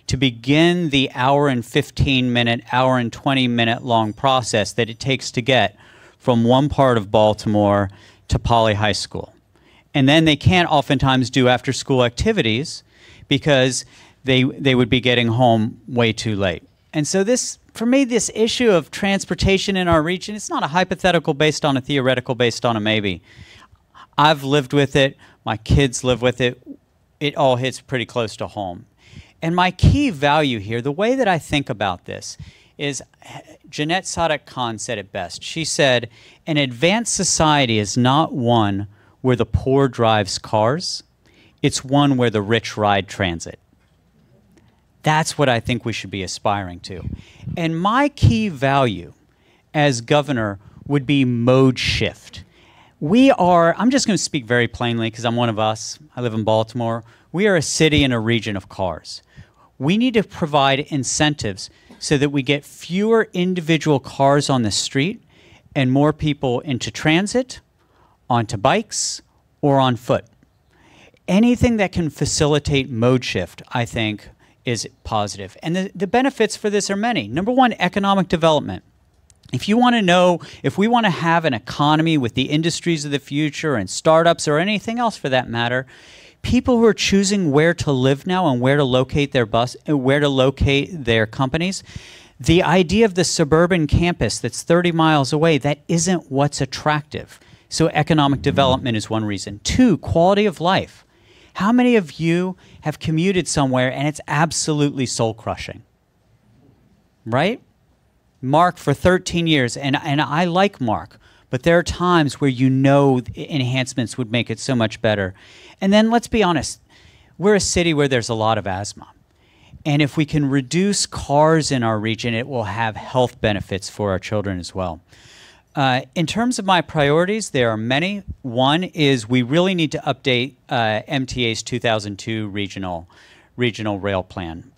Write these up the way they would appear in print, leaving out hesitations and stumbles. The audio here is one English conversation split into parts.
to begin the hour and 15-minute, hour and 20-minute long process that it takes to get from one part of Baltimore to Poly High School. And then they can't oftentimes do after-school activities because they would be getting home way too late. And so this, for me, this issue of transportation in our region, it's not a hypothetical based on a theoretical based on a maybe. I've lived with it. My kids live with it. It all hits pretty close to home. And my key value here, the way that I think about this, is Jeanette Sadak Khan said it best. She said, an advanced society is not one where the poor drives cars. It's one where the rich ride transit. That's what I think we should be aspiring to. And my key value as governor would be mode shift. We are, I'm just going to speak very plainly because I'm one of us. I live in Baltimore. We are a city and a region of cars. We need to provide incentives so that we get fewer individual cars on the street and more people into transit, onto bikes, or on foot. Anything that can facilitate mode shift, I think, is positive. And the benefits for this are many. Number one, economic development. If you want to know, if we want to have an economy with the industries of the future and startups or anything else for that matter, people who are choosing where to live now and where to locate their companies, the idea of the suburban campus that's 30 miles away, that isn't what's attractive. So economic development is one reason. Two, quality of life. How many of you have commuted somewhere and it's absolutely soul-crushing? Right? Mark for 13 years, and I like Mark, but there are times where you know enhancements would make it so much better. And then let's be honest, we're a city where there's a lot of asthma. And if we can reduce cars in our region, it will have health benefits for our children as well. In terms of my priorities, there are many. One is we really need to update MTA's 2002 regional rail plan.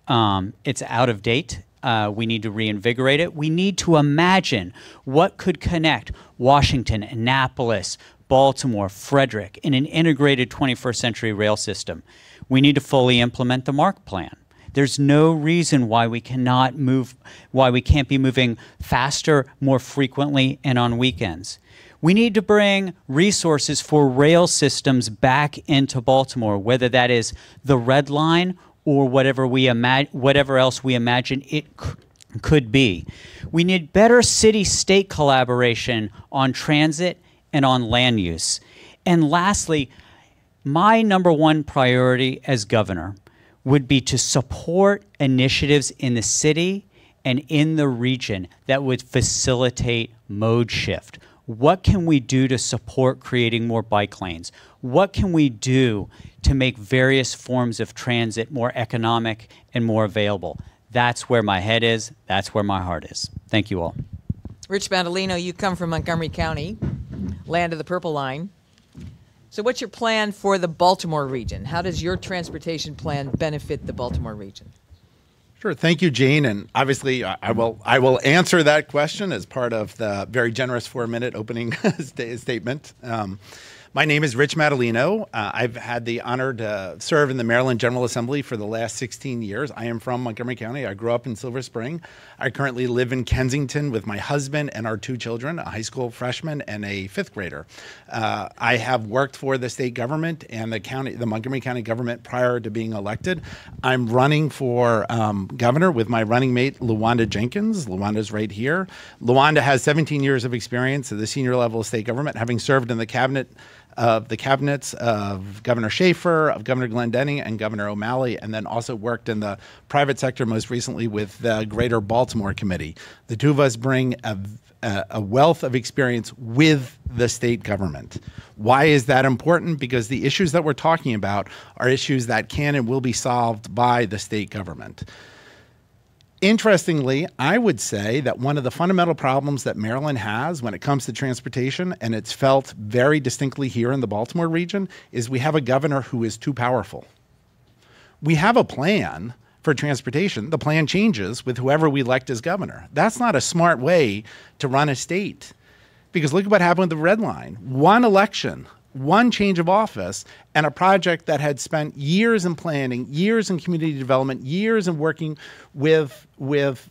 It's out of date. We need to reinvigorate it. We need to imagine what could connect Washington, Annapolis, Baltimore, Frederick in an integrated 21st century rail system. We need to fully implement the MARC plan. There's no reason why we can't be moving faster, more frequently, and on weekends. We need to bring resources for rail systems back into Baltimore, whether that is the Red Line or whatever else we imagine it could be. We need better city-state collaboration on transit and on land use. And lastly, my number one priority as governor would be to support initiatives in the city and in the region that would facilitate mode shift. What can we do to support creating more bike lanes? What can we do to make various forms of transit more economic and more available? That's where my head is. That's where my heart is. Thank you all. Rich Madaleno, you come from Montgomery County, land of the Purple Line. So what's your plan for the Baltimore region? How does your transportation plan benefit the Baltimore region? Sure. Thank you, Jane. And obviously, I will answer that question as part of the very generous 4-minute opening statement. My name is Rich Madaleno. I've had the honor to serve in the Maryland General Assembly for the last 16 years. I am from Montgomery County. I grew up in Silver Spring. I currently live in Kensington with my husband and our 2 children, a high school freshman and a 5th grader. I have worked for the state government and the Montgomery County government prior to being elected. I'm running for governor with my running mate, Luanda Jenkins. Luanda's right here. Luanda has 17 years of experience at the senior level of state government, having served in the cabinets of Governor Schaefer, of Governor Glendenning, and Governor O'Malley, and then also worked in the private sector most recently with the Greater Baltimore Committee. The two of us bring a wealth of experience with the state government. Why is that important? Because the issues that we're talking about are issues that can and will be solved by the state government. Interestingly, I would say that one of the fundamental problems that Maryland has when it comes to transportation, and it's felt very distinctly here in the Baltimore region, is we have a governor who is too powerful. We have a plan for transportation. The plan changes with whoever we elect as governor. That's not a smart way to run a state. Because look at what happened with the Red Line. One election, one change of office and a project that had spent years in planning, years in community development, years in working with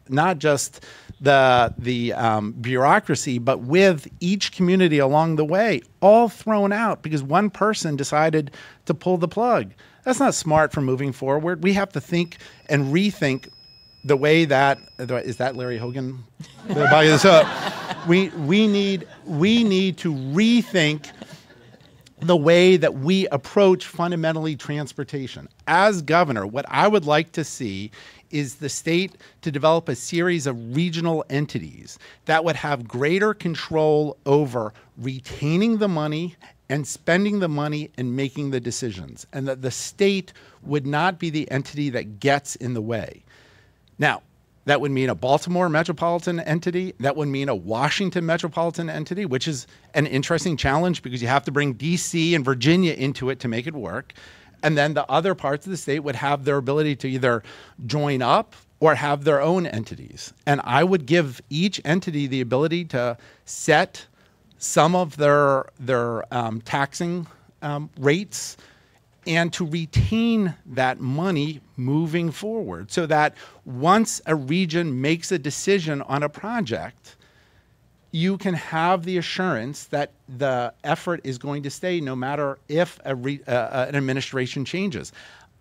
not just the bureaucracy, but with each community along the way, all thrown out because one person decided to pull the plug. That's not smart for moving forward. We have to think and rethink the way that is that Larry Hogan? We need to rethink the way that we approach fundamentally transportation. As governor, what I would like to see is the state to develop a series of regional entities that would have greater control over retaining the money and spending the money and making the decisions, and that the state would not be the entity that gets in the way. Now, that would mean a Baltimore metropolitan entity. That would mean a Washington metropolitan entity, which is an interesting challenge because you have to bring DC and Virginia into it to make it work. And then the other parts of the state would have their ability to either join up or have their own entities. And I would give each entity the ability to set some of their taxing rates and to retain that money moving forward so that once a region makes a decision on a project, you can have the assurance that the effort is going to stay no matter if an administration changes.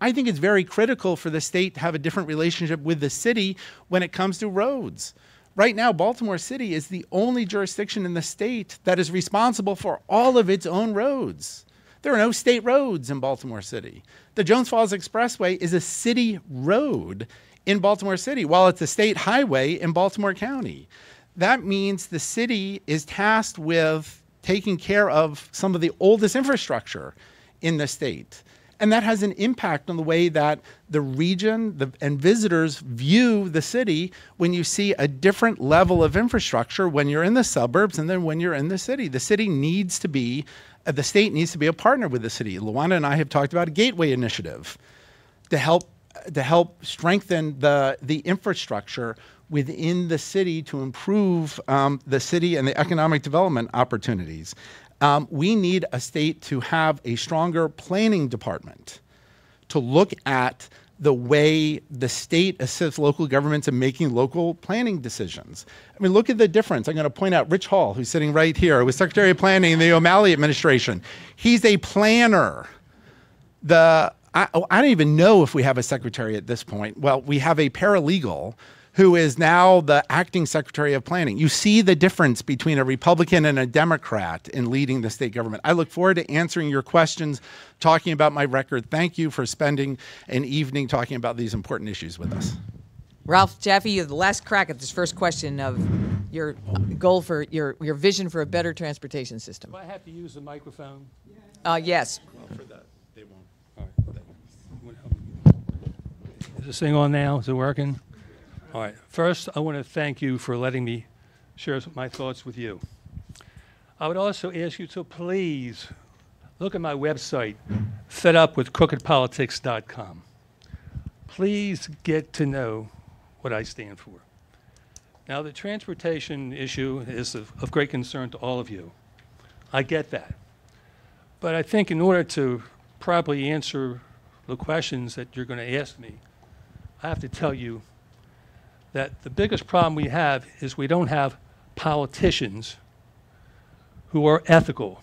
I think it's very critical for the state to have a different relationship with the city when it comes to roads. Right now, Baltimore City is the only jurisdiction in the state that is responsible for all of its own roads. There are no state roads in Baltimore City. The Jones Falls Expressway is a city road in Baltimore City, while it's a state highway in Baltimore County. That means the city is tasked with taking care of some of the oldest infrastructure in the state. And that has an impact on the way that the region and visitors view the city when you see a different level of infrastructure when you're in the suburbs and then when you're in the city. The state needs to be a partner with the city. Luana and I have talked about a gateway initiative to help strengthen the infrastructure within the city to improve the city and the economic development opportunities. We need a state to have a stronger planning department to look at the way the state assists local governments in making local planning decisions. I mean, look at the difference. I'm going to point out Rich Hall, who's sitting right here, who was Secretary of Planning in the O'Malley administration. He's a planner. I don't even know if we have a secretary at this point. Well, we have a paralegal who is now the acting Secretary of Planning. You see the difference between a Republican and a Democrat in leading the state government. I look forward to answering your questions, talking about my record. Thank you for spending an evening talking about these important issues with us. Ralph Jaffe, you have the last crack at this first question of your goal for your vision for a better transportation system. Do I have to use the microphone? Yes. Well, for that, they won't. All right. Is this thing on now? Is it working? All right. First, I want to thank you for letting me share my thoughts with you. I would also ask you to please look at my website, fedupwithcrookedpolitics.com. Please get to know what I stand for. Now, the transportation issue is of great concern to all of you. I get that. But I think in order to properly answer the questions that you're going to ask me, I have to tell you that the biggest problem we have is we don't have politicians who are ethical.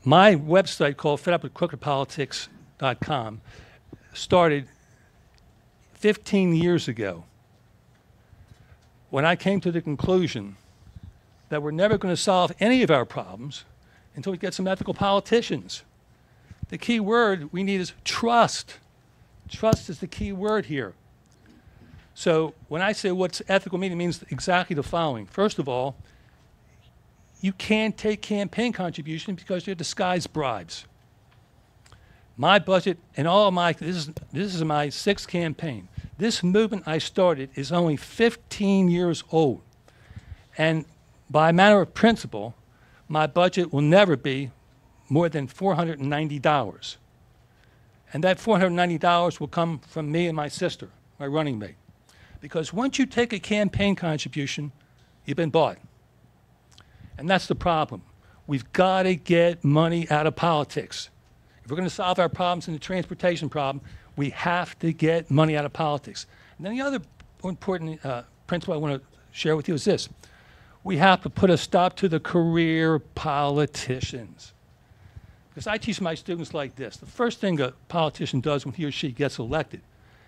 My website called fedupwithcrookedpolitics.com started 15 years ago when I came to the conclusion that we're never going to solve any of our problems until we get some ethical politicians. The key word we need is trust. Trust is the key word here. So when I say what's ethical mean, it means exactly the following. First of all, you can't take campaign contributions because they're disguised bribes. My budget and all of my, this is my 6th campaign. This movement I started is only 15 years old. And by matter of principle, my budget will never be more than $490. And that $490 will come from me and my sister, my running mate. Because once you take a campaign contribution, you've been bought. And that's the problem. We've got to get money out of politics. If we're going to solve our problems in the transportation problem, we have to get money out of politics. And then the other important principle I want to share with you is this. We have to put a stop to the career politicians. Because I teach my students like this. The first thing a politician does when he or she gets elected,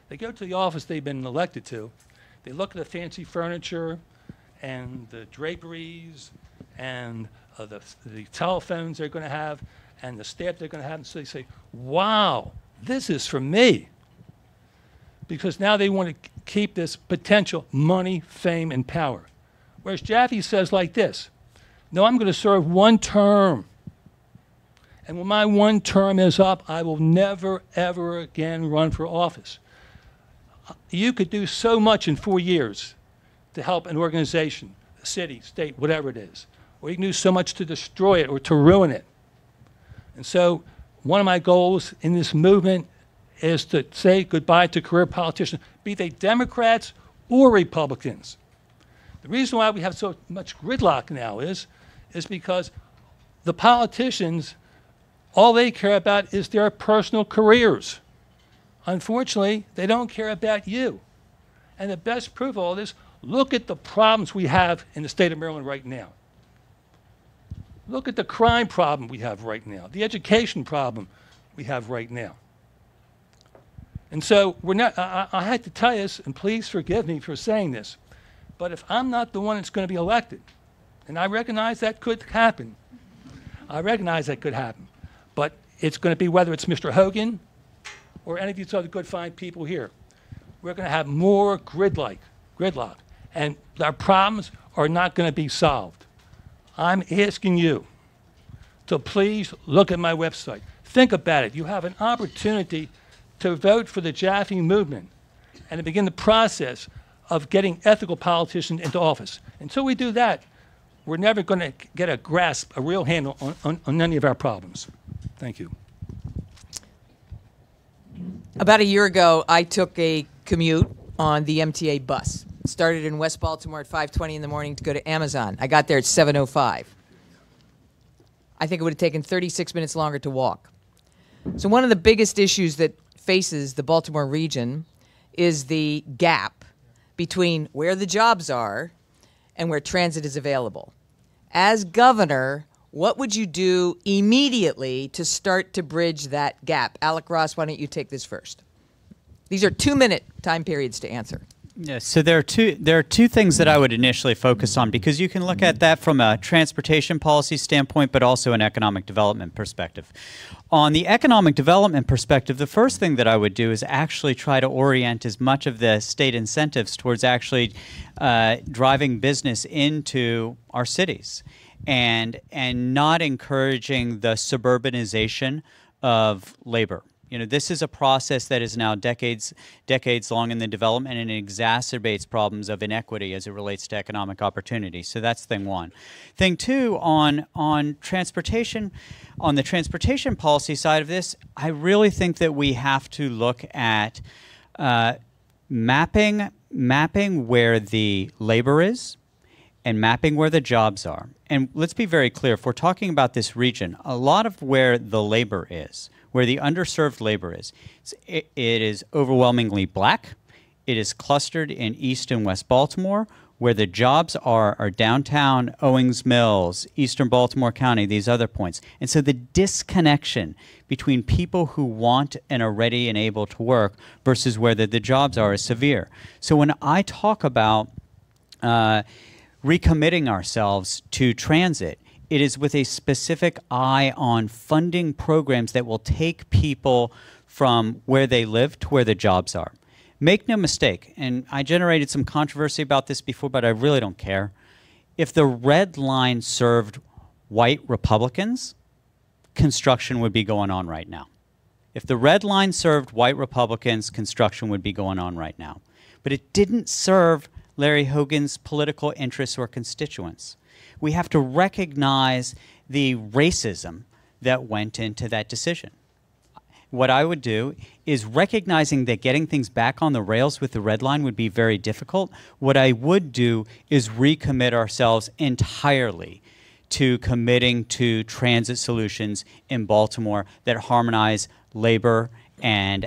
they go to the office they've been elected to, they look at the fancy furniture and the draperies and the telephones they're going to have and the staff they're going to have, and so they say, wow, this is for me. Because now they want to keep this potential money, fame, and power. Whereas Jaffe says like this, no, I'm going to serve one term. And when my one term is up, I will never, ever again run for office. You could do so much in 4 years to help an organization, a city, state, whatever it is. Or you can do so much to destroy it or to ruin it. And so one of my goals in this movement is to say goodbye to career politicians, be they Democrats or Republicans. The reason why we have so much gridlock now is because the politicians, all they care about is their personal careers. Unfortunately, they don't care about you. And the best proof of all this, look at the problems we have in the state of Maryland right now. Look at the crime problem we have right now, the education problem we have right now. And so we're not, I had to tell you this, and please forgive me for saying this, but if I'm not the one that's going to be elected, and I recognize that could happen, but it's going to be whether it's Mr. Hogan or any of these other good, fine people here. We're going to have more gridlock, and our problems are not going to be solved. I'm asking you to please look at my website. Think about it. You have an opportunity to vote for the Jaffe movement and to begin the process of getting ethical politicians into office. Until we do that, we're never going to get a grasp, a real handle on any of our problems. Thank you. About a year ago, I took a commute on the MTA bus. Started in West Baltimore at 5:20 in the morning to go to Amazon. I got there at 7:05. I think it would have taken 36 minutes longer to walk. So one of the biggest issues that faces the Baltimore region is the gap between where the jobs are and where transit is available. As governor, what would you do immediately to start to bridge that gap? Alec Ross, why don't you take this first? These are 2-minute time periods to answer. Yeah, so there are two things that I would initially focus on, because you can look at that from a transportation policy standpoint, but also an economic development perspective. On the economic development perspective, the first thing that I would do is actually try to orient as much of the state incentives towards actually driving business into our cities, and not encouraging the suburbanization of labor. You know, this is a process that is now decades long in the development, and it exacerbates problems of inequity as it relates to economic opportunity. So that's thing one. Thing two, on transportation, on the transportation policy side of this, I really think that we have to look at mapping where the labor is and mapping where the jobs are. And let's be very clear, if we're talking about this region, a lot of where the labor is, where the underserved labor is, it is overwhelmingly black. It is clustered in East and West Baltimore. Where the jobs are downtown Owings Mills, Eastern Baltimore County, these other points. And so the disconnection between people who want and are ready and able to work versus where the jobs are is severe. So when I talk about recommitting ourselves to transit, it is with a specific eye on funding programs that will take people from where they live to where the jobs are. Make no mistake, and I generated some controversy about this before, but I really don't care. If the red line served white Republicans, construction would be going on right now. If the red line served white Republicans, construction would be going on right now. But it didn't serve Larry Hogan's political interests or constituents. We have to recognize the racism that went into that decision. What I would do is, recognizing that getting things back on the rails with the red line would be very difficult, what I would do is recommit ourselves entirely to committing to transit solutions in Baltimore that harmonize labor and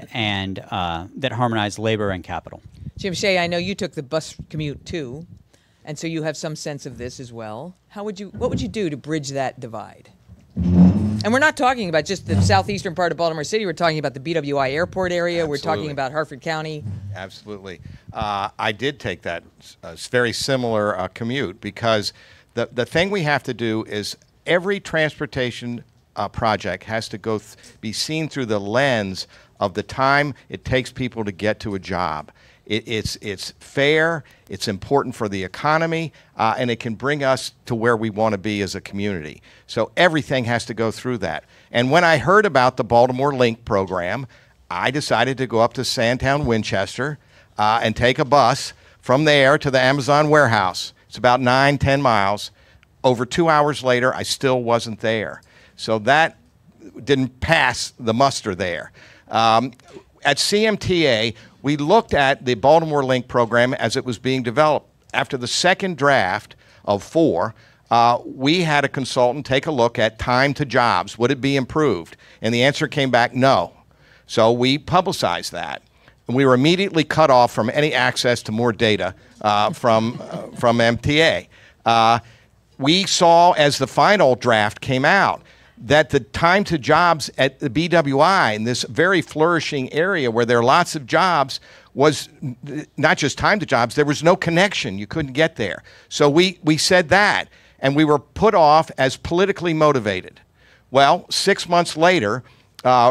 capital. Jim Shea, I know you took the bus commute too, and so you have some sense of this as well. What would you do to bridge that divide? And we're not talking about just the southeastern part of Baltimore City. We're talking about the BWI airport area. Absolutely. We're talking about Harford County. Absolutely. I did take that very similar commute because the thing we have to do is every transportation project has to be seen through the lens of the time it takes people to get to a job. It's fair, it's important for the economy, and it can bring us to where we want to be as a community. So everything has to go through that. And when I heard about the Baltimore Link program, I decided to go up to Sandtown, Winchester, and take a bus from there to the Amazon warehouse. It's about 9-10 miles. Over 2 hours later, I still wasn't there. So that didn't pass the muster there. At CMTA, we looked at the Baltimore Link program as it was being developed. After the second draft of 4, we had a consultant take a look at time to jobs. Would it be improved? And the answer came back no. So we publicized that. And we were immediately cut off from any access to more data from MTA. We saw as the final draft came out that the time to jobs at the BWI in this very flourishing area where there are lots of jobs was not just time to jobs, there was no connection. You couldn't get there. So we said that, and we were put off as politically motivated. Well, 6 months later,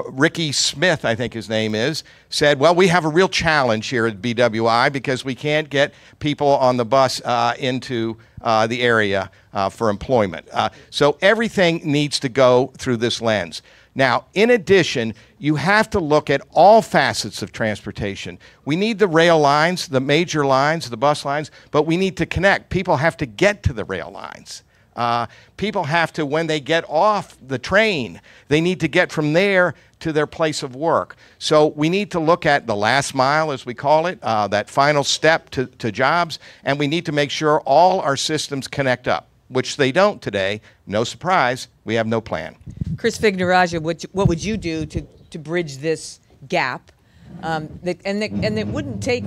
Ricky Smith, I think his name is, said, well, we have a real challenge here at BWI because we can't get people on the bus into the area for employment. So everything needs to go through this lens. Now, in addition, you have to look at all facets of transportation. We need the rail lines, the major lines, the bus lines, but we need to connect. People have to get to the rail lines. People have to, when they get off the train, they need to get from there to their place of work. So we need to look at the last mile, as we call it, that final step to jobs, and we need to make sure all our systems connect up, which they don't today. No surprise, we have no plan. Chris Fignaraja, what would you do to bridge this gap? And it wouldn't take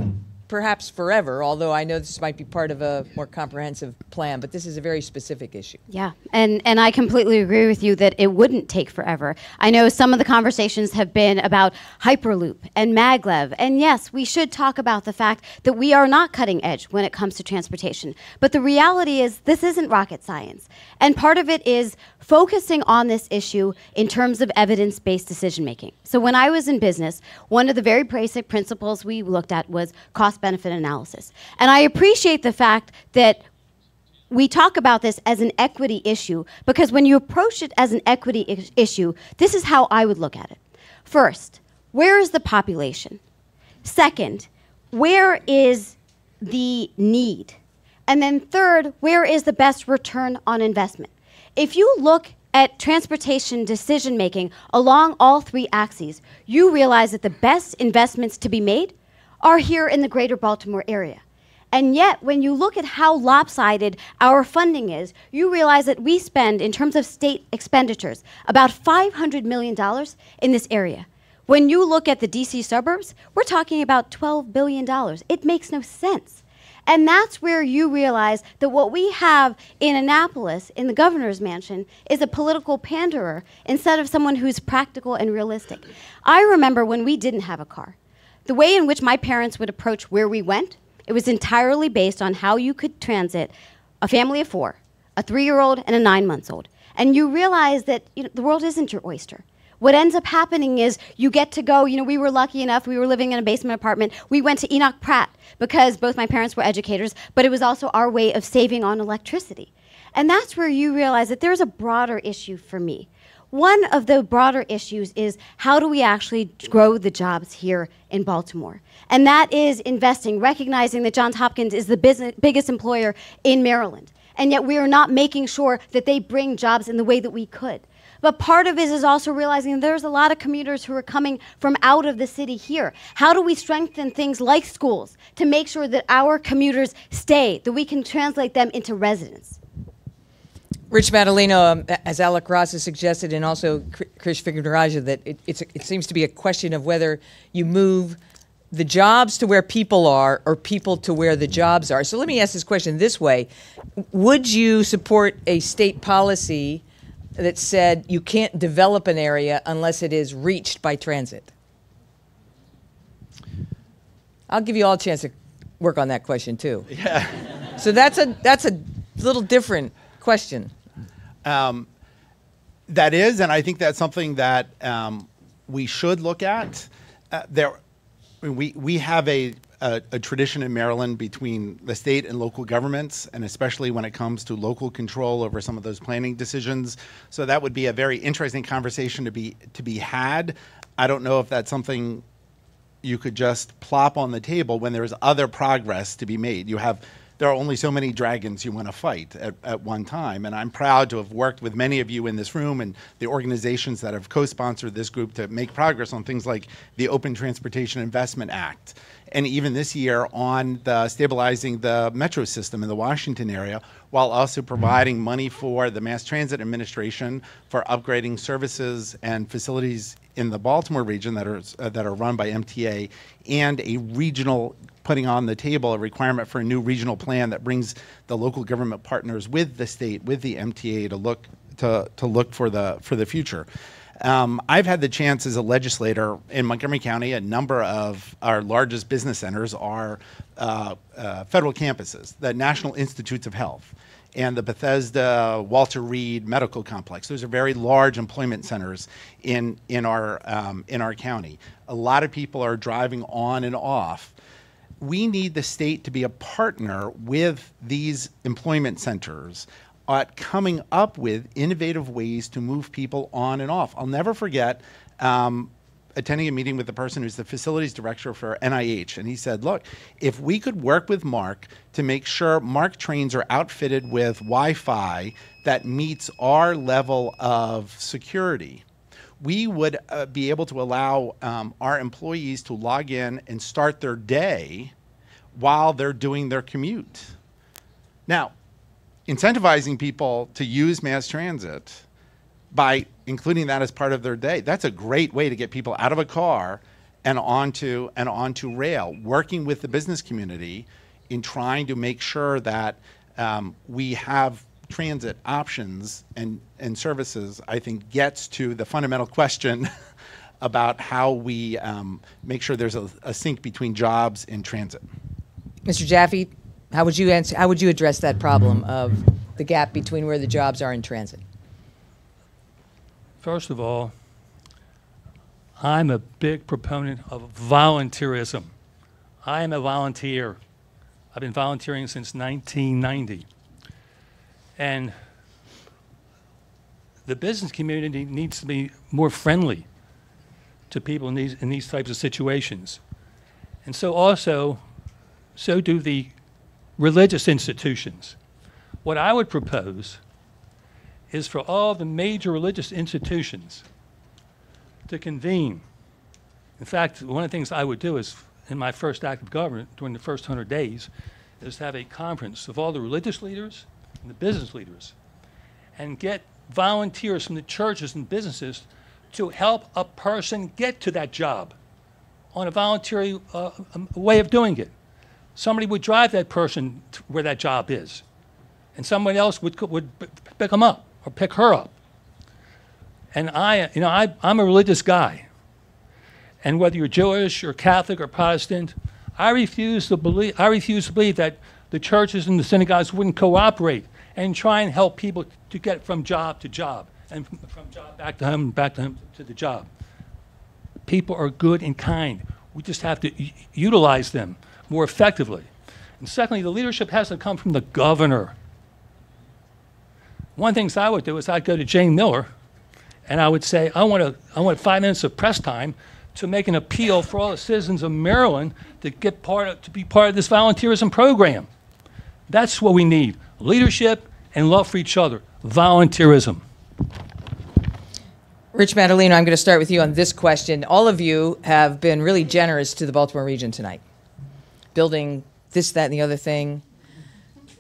perhaps forever, although I know this might be part of a more comprehensive plan, but this is a very specific issue. Yeah, and I completely agree with you that it wouldn't take forever. I know some of the conversations have been about Hyperloop and maglev, and yes, we should talk about the fact that we are not cutting edge when it comes to transportation, but the reality is this isn't rocket science, and part of it is focusing on this issue in terms of evidence-based decision-making. So when I was in business, one of the very basic principles we looked at was cost-benefit analysis. And I appreciate the fact that we talk about this as an equity issue, because when you approach it as an equity issue, this is how I would look at it. First, where is the population? Second, where is the need? And then third, where is the best return on investment? If you look at transportation decision-making along all 3 axes, you realize that the best investments to be made are here in the greater Baltimore area. And yet, when you look at how lopsided our funding is, you realize that we spend, in terms of state expenditures, about $500 million in this area. When you look at the DC suburbs, we're talking about $12 billion. It makes no sense. And that's where you realize that what we have in Annapolis, in the governor's mansion, is a political panderer instead of someone who's practical and realistic. I remember when we didn't have a car. The way in which my parents would approach where we went, it was entirely based on how you could transit a family of 4, a 3-year-old and a 9-month-old. And you realize that the world isn't your oyster. What ends up happening is you get to go, we were lucky enough, we were living in a basement apartment. We went to Enoch Pratt because both my parents were educators, but it was also our way of saving on electricity. And that's where you realize that there's a broader issue for me. One of the broader issues is how do we actually grow the jobs here in Baltimore? And that is investing, recognizing that Johns Hopkins is the biggest employer in Maryland. And yet we are not making sure that they bring jobs in the way that we could. But part of it is also realizing there's a lot of commuters who are coming from out of the city here. How do we strengthen things like schools to make sure that our commuters stay, that we can translate them into residents? Rich Madaleno, as Alec Ross has suggested, and also Krish Figuraraja, that it seems to be a question of whether you move the jobs to where people are or people to where the jobs are. So let me ask this question this way. Would you support a state policy that said you can't develop an area unless it is reached by transit? I'll give you all a chance to work on that question too. Yeah. So that's a little different question. That is, and I think that's something that we should look at. We have a tradition in Maryland between the state and local governments, and especially when it comes to local control over some of those planning decisions. So that would be a very interesting conversation to be had. I don't know if that's something you could just plop on the table when there's other progress to be made. There are only so many dragons you want to fight at one time, and I'm proud to have worked with many of you in this room and the organizations that have co-sponsored this group to make progress on things like the Open Transportation Investment Act, and even this year on stabilizing the metro system in the Washington area, while also providing money for the Mass Transit Administration for upgrading services and facilities in the Baltimore region that are run by MTA, and a regional, putting on the table a requirement for a new regional plan that brings the local government partners with the state, with the MTA, to look for the future. I've had the chance as a legislator in Montgomery County. A number of our largest business centers are federal campuses, the National Institutes of Health, and the Bethesda Walter Reed Medical Complex. Those are very large employment centers in our county. A lot of people are driving on and off. We need the state to be a partner with these employment centers at coming up with innovative ways to move people on and off. I'll never forget attending a meeting with the person who's the facilities director for NIH, and he said, look, if we could work with Mark to make sure Mark trains are outfitted with Wi-Fi that meets our level of security, we would be able to allow our employees to log in and start their day while they're doing their commute. Now, incentivizing people to use mass transit by including that as part of their day, that's a great way to get people out of a car and onto rail, working with the business community in trying to make sure that we have transit options and services. I think gets to the fundamental question about how we make sure there's a sync between jobs and transit. Mr. Jaffe, how would you answer? How would you address that problem of the gap between where the jobs are in transit? First of all, I'm a big proponent of volunteerism. I am a volunteer. I've been volunteering since 1990. And the business community needs to be more friendly to people in these types of situations. And so do the religious institutions. What I would propose is for all the major religious institutions to convene. In fact, one of the things I would do is, in my first act of government during the first 100 days, is to have a conference of all the religious leaders and the business leaders and get volunteers from the churches and businesses to help a person get to that job on a voluntary way of doing it. Somebody would drive that person to where that job is, and someone else would pick them up or pick her up. And I'm a religious guy, and whether you're Jewish or Catholic or Protestant, I refuse to believe that the churches and the synagogues wouldn't cooperate and try and help people to get from job to job and from job back to home and back to home to the job. People are good and kind. We just have to utilize them more effectively. And secondly, the leadership has to come from the governor. One of the things I would do is I'd go to Jane Miller and I would say, I want 5 minutes of press time to make an appeal for all the citizens of Maryland to be part of this volunteerism program. That's what we need. Leadership and love for each other. Volunteerism. Rich Madaleno, I'm going to start with you on this question. All of you have been really generous to the Baltimore region tonight, building this, that, and the other thing.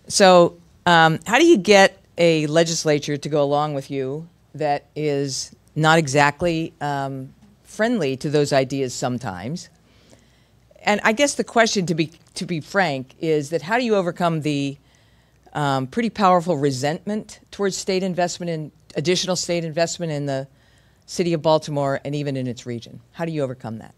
So how do you get a legislature to go along with you that is not exactly friendly to those ideas sometimes. And I guess the question, to be frank, is that how do you overcome the pretty powerful resentment towards state investment in additional state investment in the city of Baltimore and even in its region? How do you overcome that?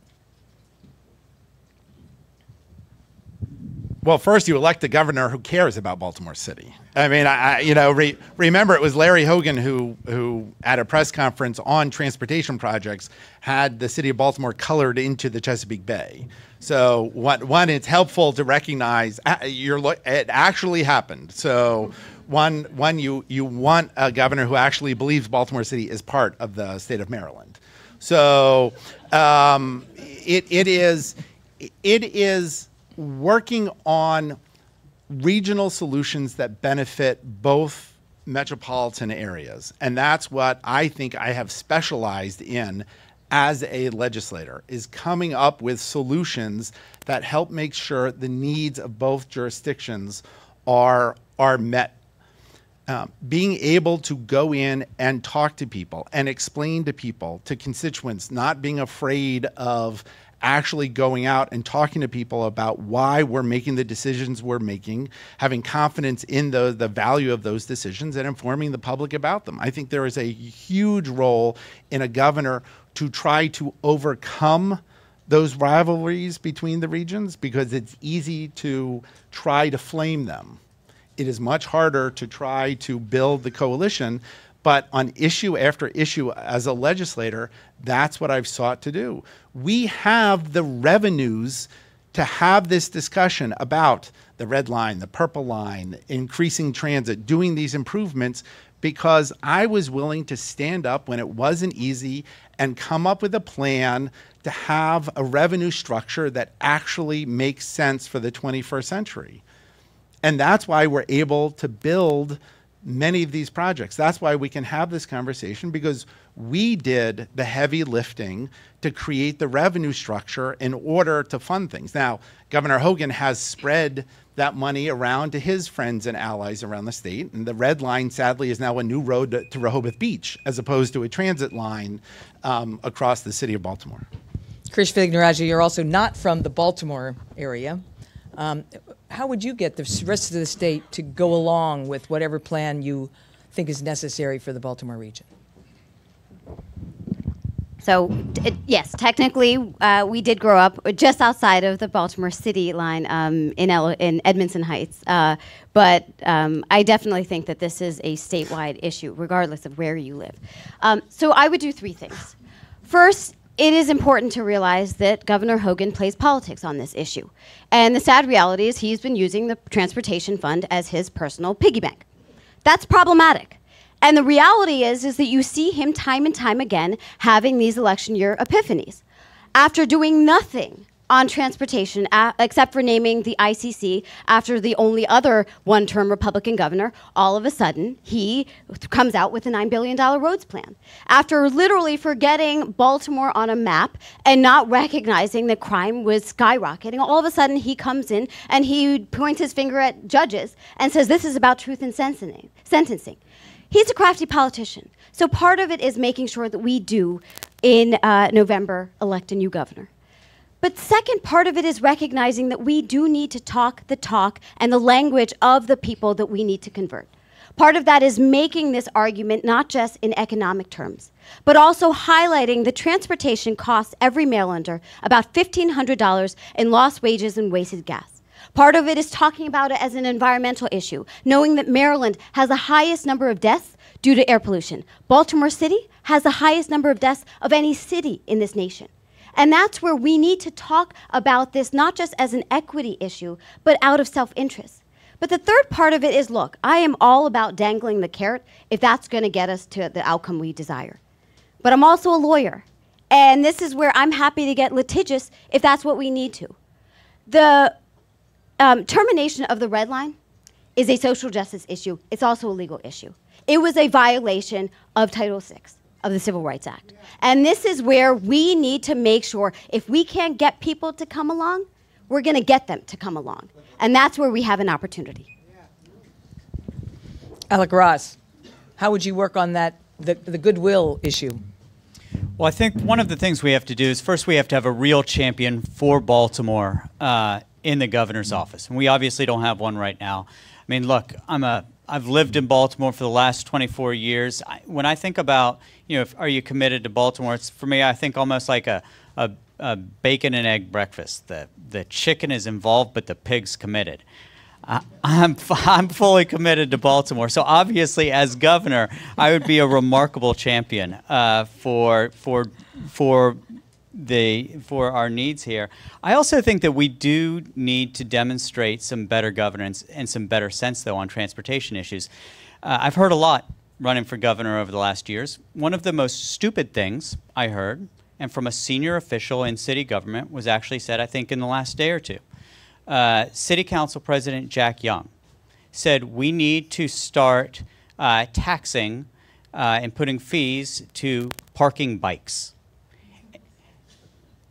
Well, first you elect a governor who cares about Baltimore City. I mean, remember it was Larry Hogan who at a press conference on transportation projects had the city of Baltimore colored into the Chesapeake Bay. So one, it's helpful to recognize it actually happened. So one, you want a governor who actually believes Baltimore City is part of the state of Maryland. So it is working on regional solutions that benefit both metropolitan areas. And that's what I think I have specialized in as a legislator, is coming up with solutions that help make sure the needs of both jurisdictions are met. Being able to go in and talk to people and explain to people, to constituents, not being afraid of actually going out and talking to people about why we're making the decisions we're making, having confidence in the value of those decisions, and informing the public about them. I think there is a huge role in a governor to try to overcome those rivalries between the regions, because it's easy to try to flame them. It is much harder to try to build the coalition. But on issue after issue as a legislator, that's what I've sought to do. We have the revenues to have this discussion about the red line, the purple line, increasing transit, doing these improvements, because I was willing to stand up when it wasn't easy and come up with a plan to have a revenue structure that actually makes sense for the 21st century. And that's why we're able to build many of these projects. That's why we can have this conversation, because we did the heavy lifting to create the revenue structure in order to fund things. Now, Governor Hogan has spread that money around to his friends and allies around the state. And the red line, sadly, is now a new road to Rehoboth Beach, as opposed to a transit line across the city of Baltimore. Krish Vignarajah, you're also not from the Baltimore area. How would you get the rest of the state to go along with whatever plan you think is necessary for the Baltimore region? So, yes, technically, we did grow up just outside of the Baltimore City line in Edmondson Heights. But I definitely think that this is a statewide issue, regardless of where you live. So I would do three things. First, it is important to realize that Governor Hogan plays politics on this issue. And the sad reality is he's been using the transportation fund as his personal piggy bank. That's problematic. And the reality is that you see him time and time again having these election year epiphanies. After doing nothing on transportation except for naming the ICC after the only other one-term Republican governor, all of a sudden he comes out with a $9 billion roads plan. After literally forgetting Baltimore on a map and not recognizing that crime was skyrocketing, all of a sudden he comes in and he points his finger at judges and says this is about truth in sentencing. He's a crafty politician. So part of it is making sure that we do, in November, elect a new governor. But second part of it is recognizing that we do need to talk the talk and the language of the people that we need to convert. Part of that is making this argument not just in economic terms, but also highlighting the transportation costs every Marylander about $1,500 in lost wages and wasted gas. Part of it is talking about it as an environmental issue, knowing that Maryland has the highest number of deaths due to air pollution. Baltimore City has the highest number of deaths of any city in this nation. And that's where we need to talk about this not just as an equity issue, but out of self-interest. But the third part of it is, look, I am all about dangling the carrot if that's going to get us to the outcome we desire. But I'm also a lawyer. And this is where I'm happy to get litigious if that's what we need to. The termination of the red line is a social justice issue. It's also a legal issue. It was a violation of Title VI of the Civil Rights Act. And this is where we need to make sure if we can't get people to come along, we're going to get them to come along. And that's where we have an opportunity. Alec Ross, how would you work on that, the goodwill issue? Well, I think one of the things we have to do is first we have to have a real champion for Baltimore in the governor's office. And we obviously don't have one right now. I mean, look, I've lived in Baltimore for the last 24 years. When I think about, are you committed to Baltimore? It's, for me, I think almost like a bacon and egg breakfast. The chicken is involved, but the pig's committed. I'm fully committed to Baltimore. So obviously, as governor, I would be a remarkable champion for our needs here. I also think that we do need to demonstrate some better governance and some better sense, though, on transportation issues. I've heard a lot running for governor over the last years. One of the most stupid things I heard, and from a senior official in city government, was actually said, I think, in the last day or two. City Council President Jack Young said we need to start taxing and putting fees to parking bikes.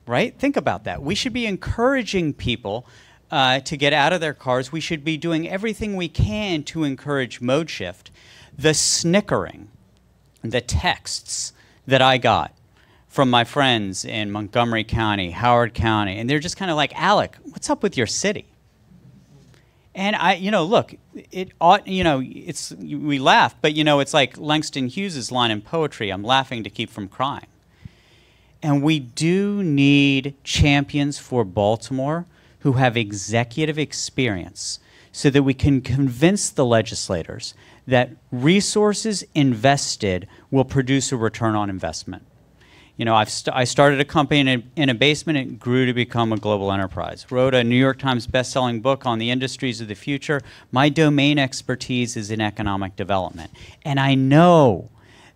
Right? Think about that. We should be encouraging people to get out of their cars. We should be doing everything we can to encourage mode shift. The snickering, the texts that I got from my friends in Montgomery County, Howard County, and they're just kind of like, Alec, what's up with your city? And look, it ought, we laugh, but it's like Langston Hughes's line in poetry, I'm laughing to keep from crying. And we do need champions for Baltimore who have executive experience so that we can convince the legislators that resources invested will produce a return on investment. I started a company in a basement. It grew to become a global enterprise. Wrote a New York Times best-selling book on the industries of the future. My domain expertise is in economic development. And I know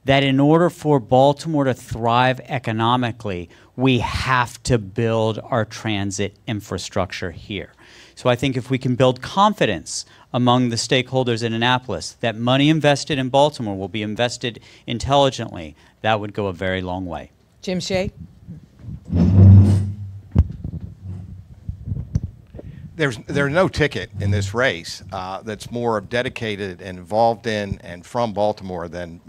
that in order for Baltimore to thrive economically, we have to build our transit infrastructure here. So I think if we can build confidence among the stakeholders in Annapolis that money invested in Baltimore will be invested intelligently, that would go a very long way. Jim Shea? There's no ticket in this race that's more dedicated and involved in and from Baltimore than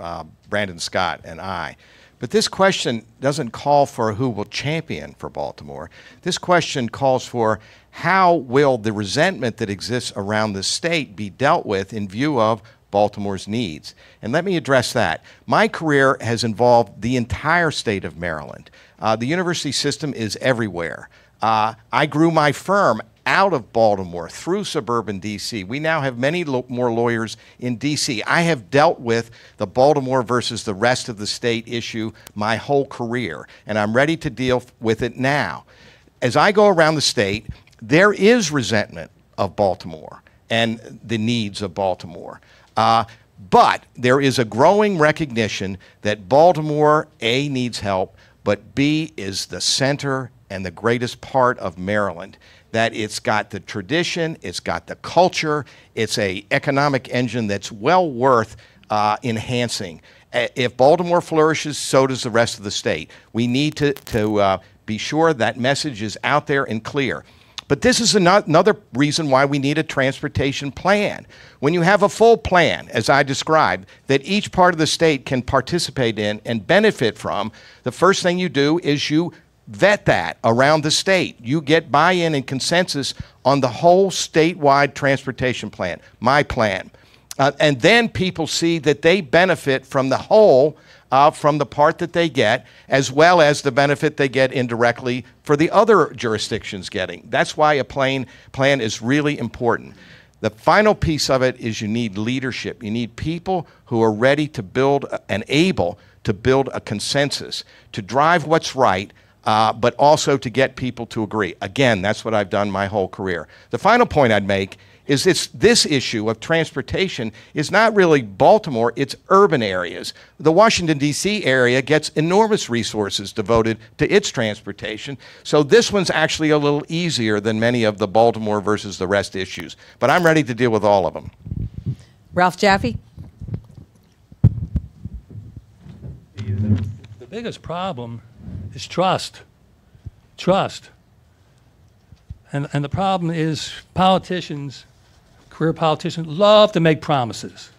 Brandon Scott and I. But this question doesn't call for who will champion for Baltimore. This question calls for how will the resentment that exists around the state be dealt with in view of Baltimore's needs. And let me address that. My career has involved the entire state of Maryland. The university system is everywhere. I grew my firm out of Baltimore through suburban D.C. We now have many more lawyers in D.C. I have dealt with the Baltimore versus the rest of the state issue my whole career, and I'm ready to deal with it now. As I go around the state, there is resentment of Baltimore and the needs of Baltimore. But there is a growing recognition that Baltimore, A, needs help, but B, is the center and the greatest part of Maryland. That it's got the tradition, it's got the culture, it's an economic engine that's well worth enhancing. If Baltimore flourishes, so does the rest of the state. We need to be sure that message is out there and clear. But this is another reason why we need a transportation plan. When you have a full plan, as I described, that each part of the state can participate in and benefit from, the first thing you do is you vet that around the state. You get buy-in and consensus on the whole statewide transportation plan, my plan. And then people see that they benefit from the whole, from the part that they get, as well as the benefit they get indirectly for the other jurisdictions getting. That's why a plan is really important. The final piece of it is you need leadership. You need people who are ready to build and able to build a consensus, to drive what's right, but also to get people to agree. Again, that's what I've done my whole career. The final point I'd make is this issue of transportation is not really Baltimore, it's urban areas. The Washington, D.C. area gets enormous resources devoted to its transportation, so this one's actually a little easier than many of the Baltimore versus the rest issues. But I'm ready to deal with all of them. Ralph Jaffe? The biggest problem is trust. Trust. And the problem is politicians, career politicians, love to make promises.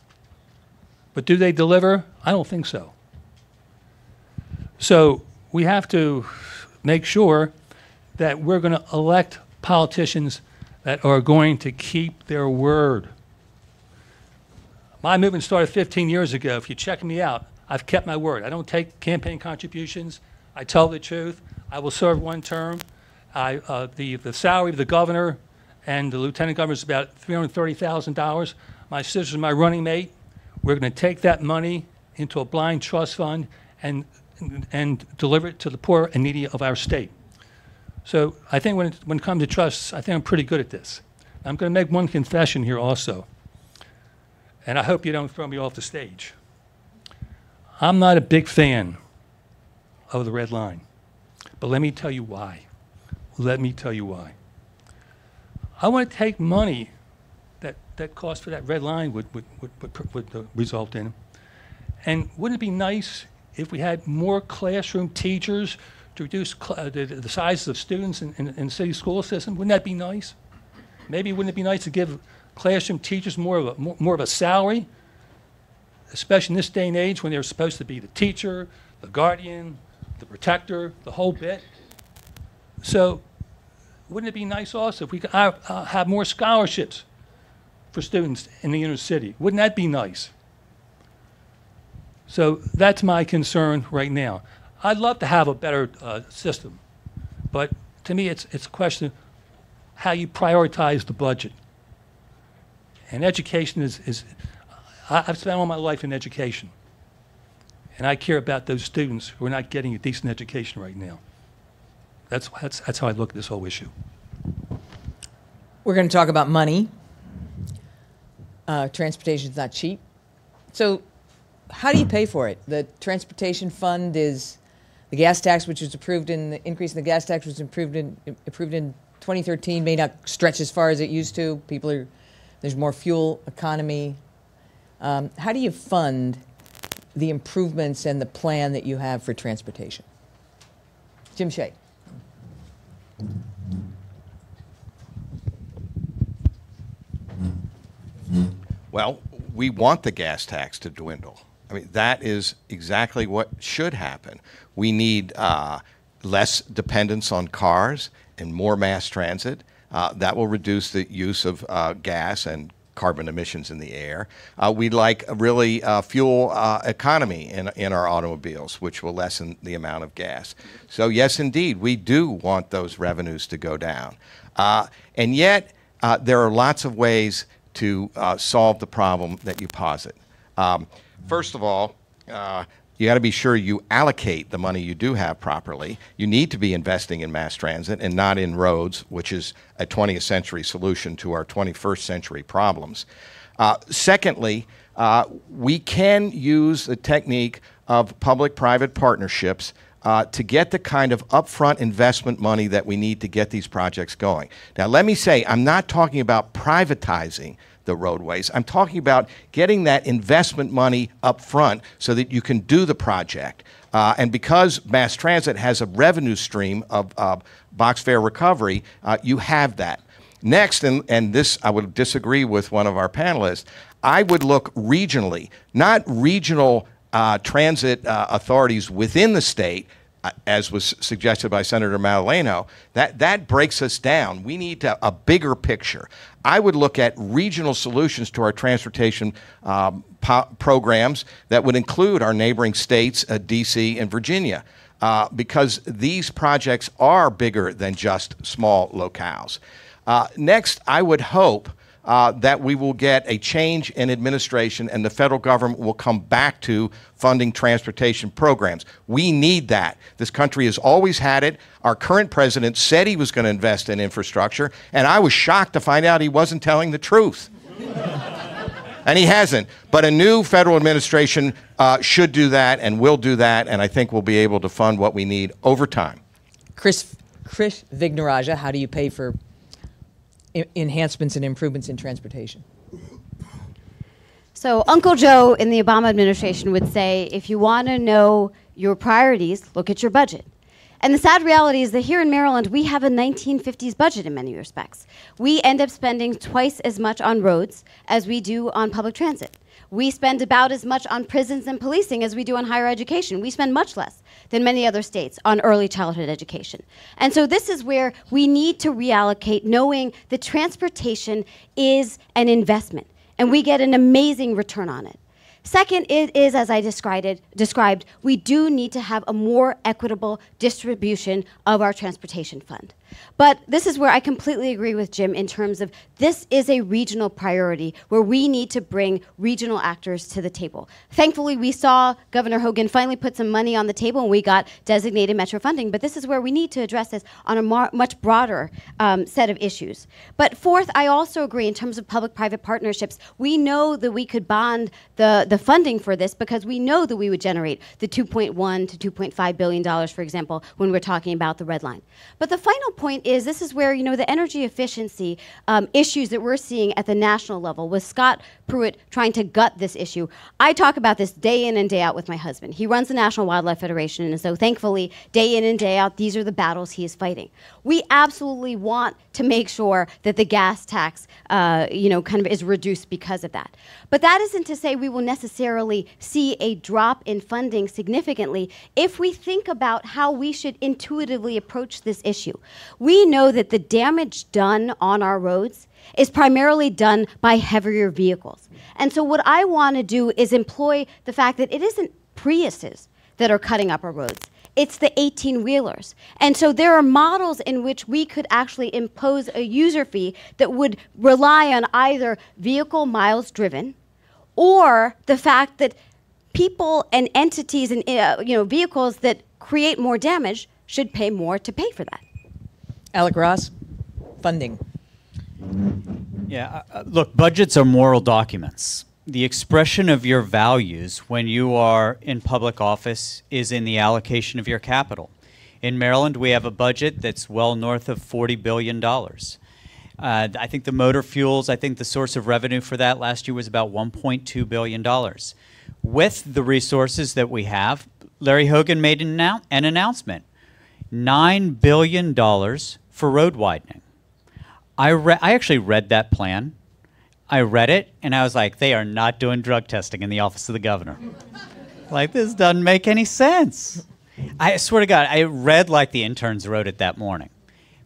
But do they deliver? I don't think so. So we have to make sure that we're going to elect politicians that are going to keep their word. My movement started 15 years ago. If you check me out, I've kept my word. I don't take campaign contributions. I tell the truth. I will serve one term. The salary of the governor and the lieutenant governor is about $330,000. My sister's my running mate. We're going to take that money into a blind trust fund and deliver it to the poor and needy of our state. So I think when it comes to trusts, I think I'm pretty good at this. I'm going to make one confession here also, and I hope you don't throw me off the stage. I'm not a big fan of the red line, but let me tell you why. Let me tell you why. I want to take money that cost for that red line would result in, and wouldn't it be nice if we had more classroom teachers to reduce the sizes of students in the city school system? Wouldn't that be nice? Maybe wouldn't it be nice to give classroom teachers more of a salary, especially in this day and age when they're supposed to be the teacher, the guardian, the protector, the whole bit? So wouldn't it be nice also if we could have more scholarships for students in the inner city? Wouldn't that be nice? So that's my concern right now. I'd love to have a better system, but to me it's a question of how you prioritize the budget. And education I've spent all my life in education, and I care about those students who are not getting a decent education right now. That's how I look at this whole issue. We're going to talk about money. Transportation is not cheap. So how do you pay for it? The transportation fund is the gas tax, which was approved in the increase in the gas tax was approved in 2013, may not stretch as far as it used to. There's more fuel economy. How do you fund the improvements and the plan that you have for transportation? Jim Shea. Well, we want the gas tax to dwindle. I mean, that is exactly what should happen. We need less dependence on cars and more mass transit. That will reduce the use of gas and carbon emissions in the air. We'd like a really fuel economy in our automobiles, which will lessen the amount of gas. So yes, indeed, we do want those revenues to go down. And yet, there are lots of ways to solve the problem that you posit. First of all, you got to be sure you allocate the money you do have properly. You need to be investing in mass transit and not in roads, which is a 20th century solution to our 21st century problems. Secondly, we can use the technique of public-private partnerships to get the kind of upfront investment money that we need to get these projects going. Now, let me say, I'm not talking about privatizing the roadways. I'm talking about getting that investment money up front so that you can do the project. And because mass transit has a revenue stream of box fare recovery, you have that. Next, and this I would disagree with one of our panelists, I would look regionally, not regional transit authorities within the state, as was suggested by Senator Madaleno. That breaks us down. We need a bigger picture. I would look at regional solutions to our transportation programs that would include our neighboring states, D.C. and Virginia, because these projects are bigger than just small locales. Next, I would hope that we will get a change in administration and the federal government will come back to funding transportation programs. We need that. This country has always had it. Our current president said he was going to invest in infrastructure, and I was shocked to find out he wasn't telling the truth. And he hasn't. But a new federal administration should do that and will do that, and I think we'll be able to fund what we need over time. Chris Vignaraja, how do you pay for enhancements and improvements in transportation? So Uncle Joe in the Obama administration would say, if you want to know your priorities, look at your budget. And the sad reality is that here in Maryland, we have a 1950s budget in many respects. We end up spending twice as much on roads as we do on public transit. We spend about as much on prisons and policing as we do on higher education. We spend much less than many other states on early childhood education. And so this is where we need to reallocate, knowing that transportation is an investment, and we get an amazing return on it. Second, it is, as I described, we do need to have a more equitable distribution of our transportation fund. But this is where I completely agree with Jim in terms of this is a regional priority where we need to bring regional actors to the table. Thankfully, we saw Governor Hogan finally put some money on the table and we got designated metro funding, but this is where we need to address this on a much broader set of issues. But fourth, I also agree in terms of public-private partnerships, we know that we could bond the funding for this because we know that we would generate the $2.1 to $2.5 billion, for example, when we're talking about the red line. But the final point is this is where, you know, the energy efficiency issues that we're seeing at the national level, with Scott Pruitt trying to gut this issue. I talk about this day in and day out with my husband. He runs the National Wildlife Federation, and so thankfully, day in and day out, these are the battles he is fighting. We absolutely want to make sure that the gas tax, you know, kind of is reduced because of that. But that isn't to say we will necessarily see a drop in funding significantly if we think about how we should intuitively approach this issue. We know that the damage done on our roads is primarily done by heavier vehicles. And so what I want to do is employ the fact that it isn't Priuses that are cutting up our roads. It's the 18-wheelers. And so there are models in which we could actually impose a user fee that would rely on either vehicle miles driven or the fact that people and entities and you know, vehicles that create more damage should pay more to pay for that. Alec Ross, funding. Yeah, look, budgets are moral documents. The expression of your values when you are in public office is in the allocation of your capital. In Maryland, we have a budget that's well north of $40 billion. I think the motor fuels, I think the source of revenue for that last year was about $1.2 billion. With the resources that we have, Larry Hogan made an announcement, $9 billion for road widening. I actually read that plan. I read it, and I was like, they are not doing drug testing in the office of the governor. Like, this doesn't make any sense. I swear to God, I read like the interns wrote it that morning.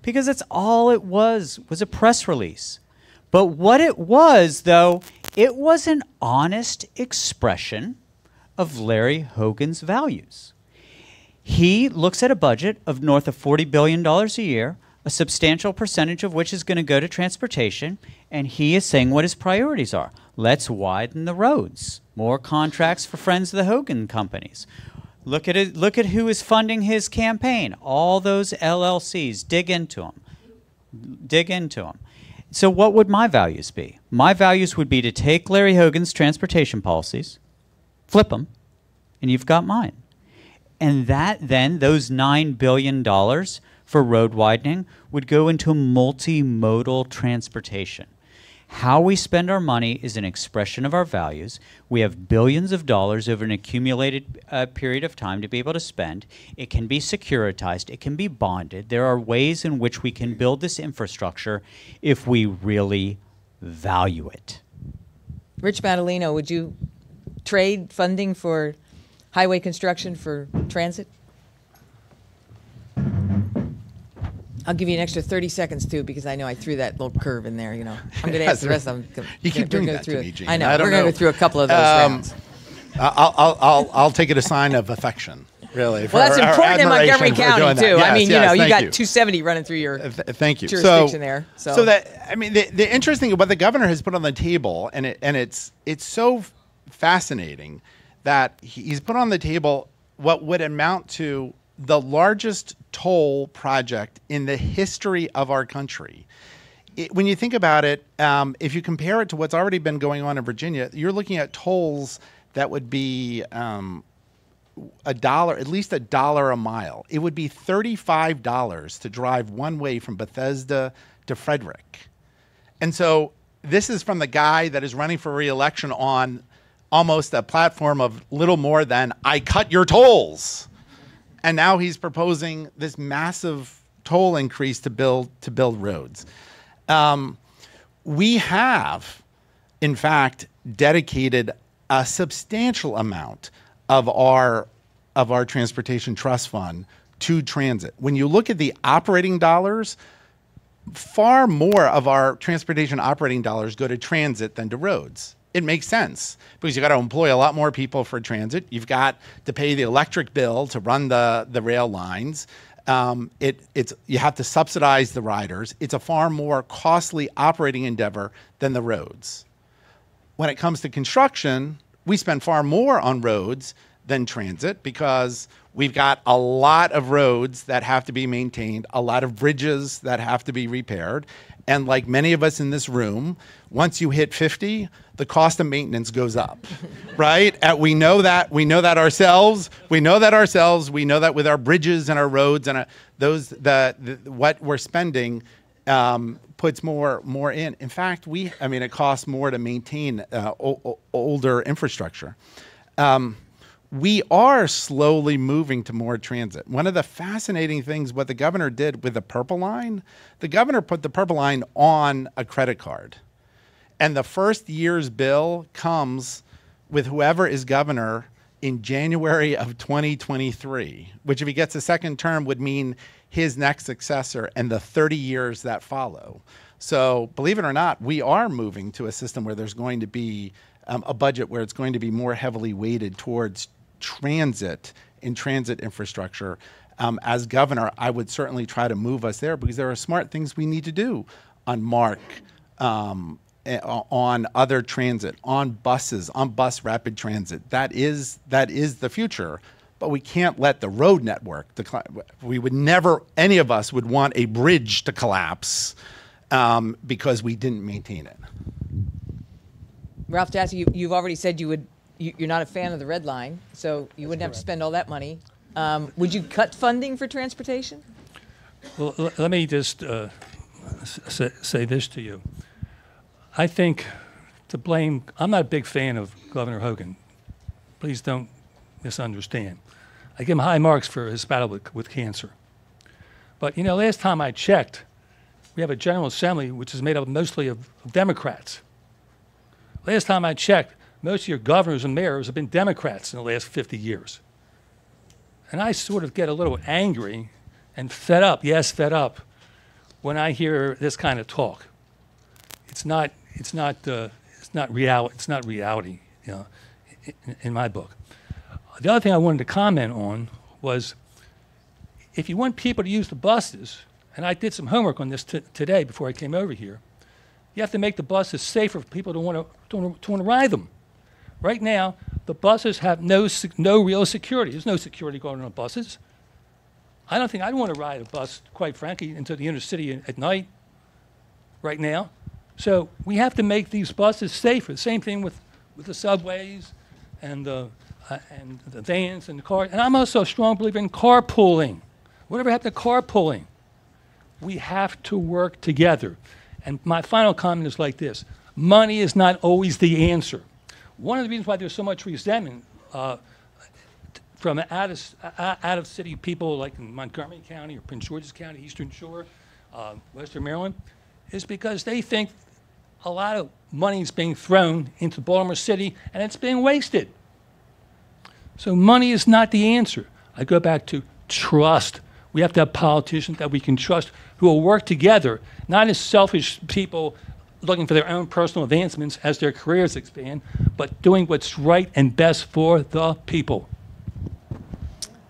Because that's all it was a press release. But what it was, though, it was an honest expression of Larry Hogan's values. He looks at a budget of north of $40 billion a year, a substantial percentage of which is going to go to transportation, and he is saying what his priorities are. Let's widen the roads. More contracts for friends of the Hogan companies. Look at it, look at who is funding his campaign. All those LLCs. Dig into them. Dig into them. So what would my values be? My values would be to take Larry Hogan's transportation policies, flip them, and you've got mine. And that then, those $9 billion for road widening would go into multimodal transportation. How we spend our money is an expression of our values. We have billions of dollars over an accumulated period of time to be able to spend. It can be securitized. It can be bonded. There are ways in which we can build this infrastructure if we really value it. Rich Madaleno, would you trade funding for highway construction for transit? I'll give you an extra 30 seconds, too, because I know I threw that little curve in there, you know. I'm going to ask the rest of them. You keep doing that to me, Gene. I know. We're going to go through a couple of those rounds. I'll take it a sign of affection, really. Well, that's important in Montgomery County, too. Yes, I mean, you know, you got you. 270 running through your thank you. jurisdiction there. So that, I mean, the interesting, what the governor has put on the table, and it's so fascinating that he's put on the table what would amount to the largest toll project in the history of our country. When you think about it, if you compare it to what's already been going on in Virginia, you're looking at tolls that would be $1, at least $1 a mile. It would be $35 to drive one way from Bethesda to Frederick. And so this is from the guy that is running for re-election on almost a platform of little more than, I cut your tolls. And now he's proposing this massive toll increase to build roads. We have, in fact, dedicated a substantial amount of our transportation trust fund to transit. When you look at the operating dollars, far more of our transportation operating dollars go to transit than to roads. It makes sense because you got to employ a lot more people for transit. You've got to pay the electric bill to run the rail lines. You have to subsidize the riders. It's a far more costly operating endeavor than the roads. When it comes to construction, we spend far more on roads than transit because we've got a lot of roads that have to be maintained, a lot of bridges that have to be repaired. And like many of us in this room, once you hit 50, the cost of maintenance goes up, right? We know that ourselves. We know that with our bridges and our roads and what we're spending puts more in. In fact, it costs more to maintain older infrastructure. We are slowly moving to more transit. One of the fascinating things, what the governor did with the Purple Line, the governor put the Purple Line on a credit card. And the first year's bill comes with whoever is governor in January of 2023, which if he gets a second term would mean his next successor and the 30 years that follow. So believe it or not, we are moving to a system where there's going to be a budget where it's going to be more heavily weighted towards transit and transit infrastructure. As governor, I would certainly try to move us there because there are smart things we need to do on MARC, on other transit, on buses, on bus rapid transit. That is the future. But we can't let the road network decline. We would never, any of us would want a bridge to collapse because we didn't maintain it. Ralph Jassy, you've already said you're not a fan of the Red Line, so you wouldn't have to spend all that money. Would you cut funding for transportation? Well, let me just say this to you. I think I'm not a big fan of Governor Hogan. Please don't misunderstand. I give him high marks for his battle with cancer. But, last time I checked, we have a General Assembly which is made up mostly of Democrats. Last time I checked, most of your governors and mayors have been Democrats in the last 50 years. And I sort of get a little angry and fed up when I hear this kind of talk. It's not reality, in my book. The other thing I wanted to comment on was if you want people to use the buses, and I did some homework on this today before I came over here, you have to make the buses safer for people to want to ride them. Right now, the buses have no real security. There's no security guard on the buses. I don't think I'd want to ride a bus, quite frankly, into the inner city at night right now. So we have to make these buses safer. Same thing with the subways and the vans and the cars. And I'm also a strong believer in carpooling. Whatever happened to carpooling? We have to work together. And my final comment is like this. Money is not always the answer. One of the reasons why there's so much resentment from out-of-city people like in Montgomery County or Prince George's County, Eastern Shore, Western Maryland, is because they think a lot of money is being thrown into Baltimore City and it's being wasted. So money is not the answer. I go back to trust. We have to have politicians that we can trust who will work together, not as selfish people looking for their own personal advancements as their careers expand, but doing what's right and best for the people.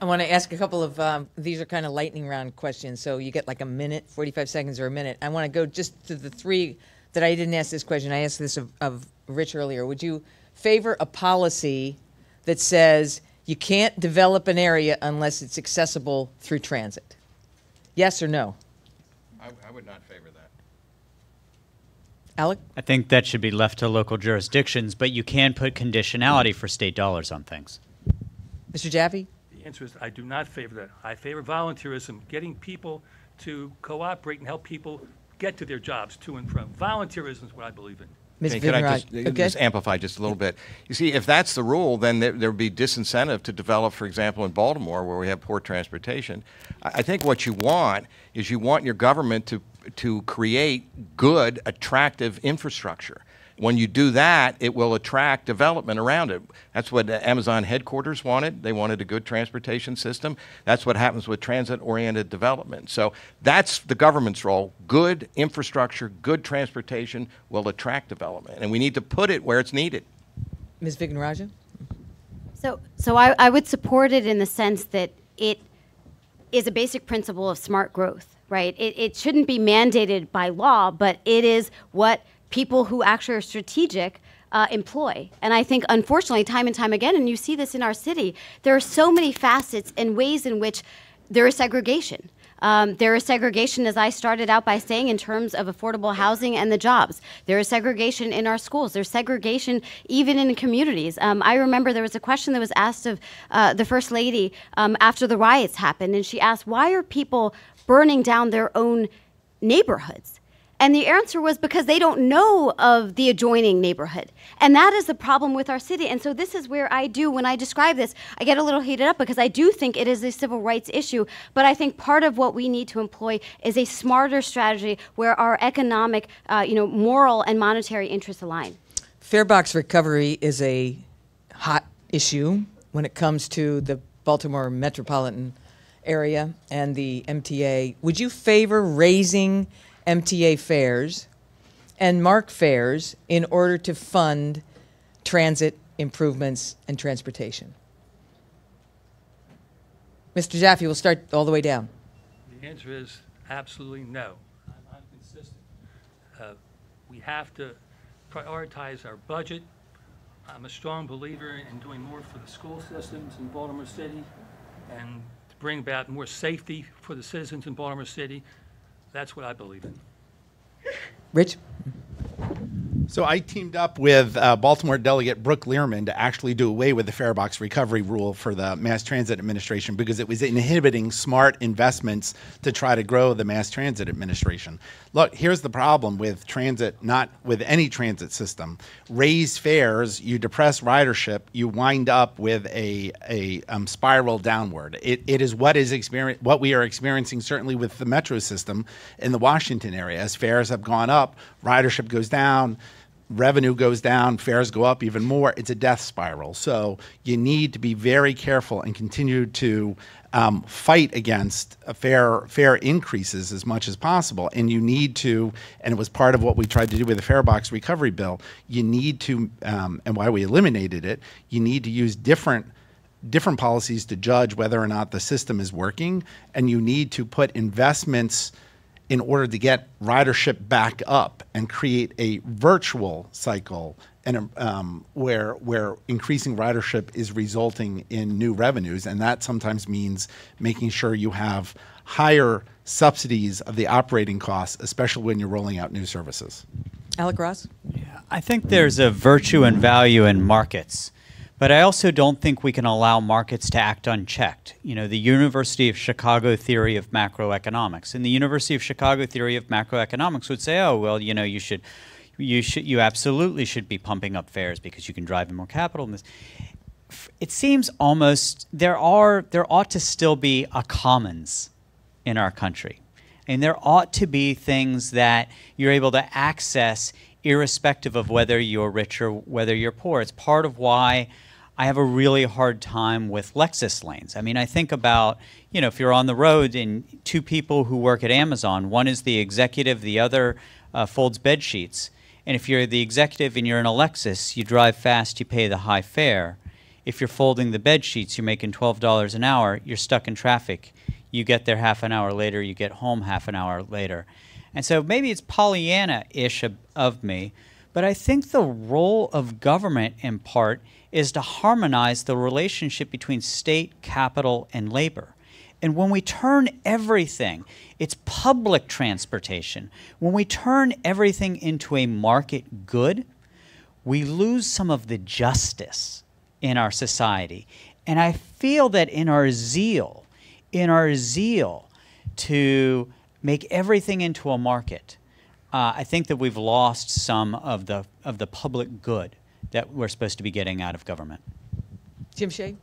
I want to ask a couple of, these are kind of lightning round questions, so you get like a minute, 45 seconds or a minute. I want to go just to the three that I didn't ask this question. I asked this of Rich earlier. Would you favor a policy that says you can't develop an area unless it's accessible through transit? Yes or no? I would not favor that. Alec? I think that should be left to local jurisdictions, but you can put conditionality for state dollars on things. Mr. Jaffe? The answer is I do not favor that. I favor volunteerism, getting people to cooperate and help people get to their jobs to and from. Volunteerism is what I believe in. Ms. Could I Vignaraj, just amplify just a little bit? You see, if that's the rule, then there would be disincentive to develop, for example, in Baltimore, where we have poor transportation. I think what you want is you want your government to create good, attractive infrastructure. When you do that, it will attract development around it. That's what Amazon headquarters wanted. They wanted a good transportation system. That's what happens with transit-oriented development. So that's the government's role. Good infrastructure, good transportation will attract development. And we need to put it where it's needed. Ms. Vignaraj? So I would support it in the sense that it is a basic principle of smart growth, right? It shouldn't be mandated by law, but it is what people who actually are strategic employ. And I think, unfortunately, time and time again, and you see this in our city, there are so many facets and ways in which there is segregation. There is segregation, as I started out by saying, in terms of affordable housing and the jobs. There is segregation in our schools. There's segregation even in communities. I remember there was a question that was asked of the First Lady after the riots happened, and she asked, why are people burning down their own neighborhoods? And the answer was because they don't know of the adjoining neighborhood. And that is the problem with our city. And so this is where when I describe this, I get a little heated up because I do think it is a civil rights issue. But I think part of what we need to employ is a smarter strategy where our economic, moral and monetary interests align. Fare box recovery is a hot issue when it comes to the Baltimore metropolitan area and the MTA. Would you favor raising MTA fares and MARC fares in order to fund transit improvements and transportation? Mr. Jaffe, we'll start all the way down. The answer is absolutely no. I'm consistent. We have to prioritize our budget. I'm a strong believer in doing more for the school systems in Baltimore City and to bring about more safety for the citizens in Baltimore City. That's what I believe in. Rich? So I teamed up with Baltimore Delegate Brooke Learman to actually do away with the fare box recovery rule for the Mass Transit Administration because it was inhibiting smart investments to try to grow the Mass Transit Administration. Look, here's the problem with transit, not with any transit system. Raise fares, you depress ridership, you wind up with a spiral downward. It is what we are experiencing certainly with the metro system in the Washington area. As fares have gone up, ridership goes down, revenue goes down, fares go up even more. It's a death spiral. So you need to be very careful and continue to fight against fare increases as much as possible. And you need to, and it was part of what we tried to do with the fare box recovery bill, you need to, and why we eliminated it, you need to use different policies to judge whether or not the system is working, and you need to put investments in order to get ridership back up and create a virtual cycle and where increasing ridership is resulting in new revenues. And that sometimes means making sure you have higher subsidies of the operating costs, especially when you're rolling out new services. Alec Ross? Yeah, I think there's a virtue and value in markets. But I also don't think we can allow markets to act unchecked. You know, the University of Chicago theory of macroeconomics, and the University of Chicago theory of macroeconomics would say, oh, well, you know, you absolutely should be pumping up fares because you can drive in more capital. And this, it seems almost there ought to still be a commons in our country, and there ought to be things that you're able to access irrespective of whether you're rich or whether you're poor. It's part of why I have a really hard time with Lexus lanes. I mean, I think about, you know, if you're on the road and two people who work at Amazon, one is the executive, the other folds bed sheets. And if you're the executive and you're in a Lexus, you drive fast, you pay the high fare. If you're folding the bed sheets, you're making $12 an hour, you're stuck in traffic. You get there half an hour later, you get home half an hour later. And so maybe it's Pollyanna-ish of me, but I think the role of government, in part, is to harmonize the relationship between state, capital, and labor. And when we turn everything, it's public transportation, when we turn everything into a market good, we lose some of the justice in our society. And I feel that in our zeal to make everything into a market, I think that we've lost some of the public good that we're supposed to be getting out of government. Jim Shea?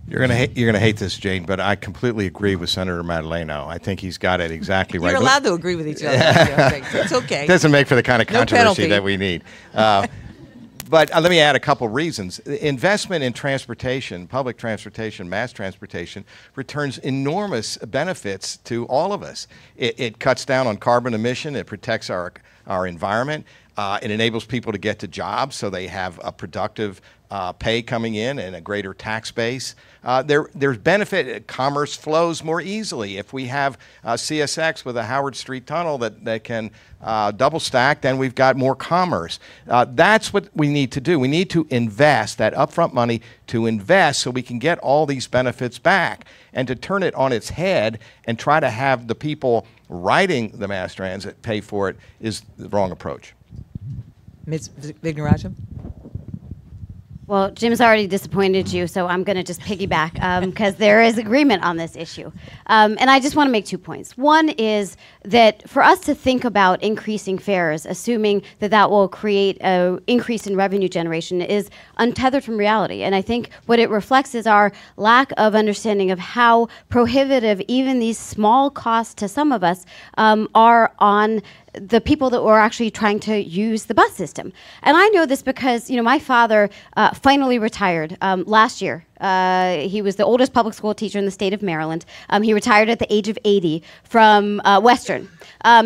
You're gonna hate this, Jane, but I completely agree with Senator Madaleno. I think he's got it exactly right. You're allowed to agree with each other. It's okay. It doesn't make for the kind of No controversy penalty. that we need. But let me add a couple reasons. Investment in transportation, public transportation, mass transportation, returns enormous benefits to all of us. It cuts down on carbon emission. It protects our environment. It enables people to get to jobs so they have a productive pay coming in and a greater tax base. There's benefit. Commerce flows more easily. If we have CSX with a Howard Street tunnel that can double stack, then we've got more commerce. That's what we need to do. We need to invest that upfront money to invest so we can get all these benefits back. And to turn it on its head and try to have the people riding the mass transit pay for it is the wrong approach. Ms. Vignarajam? Well, Jim's already disappointed you, so I'm going to just piggyback because there is agreement on this issue. And I just want to make 2 points. One is that for us to think about increasing fares, assuming that that will create an increase in revenue generation, is untethered from reality. And I think what it reflects is our lack of understanding of how prohibitive even these small costs to some of us are on the people that were actually trying to use the bus system. And I know this because, my father finally retired last year. He was the oldest public school teacher in the state of Maryland. He retired at the age of 80 from Western.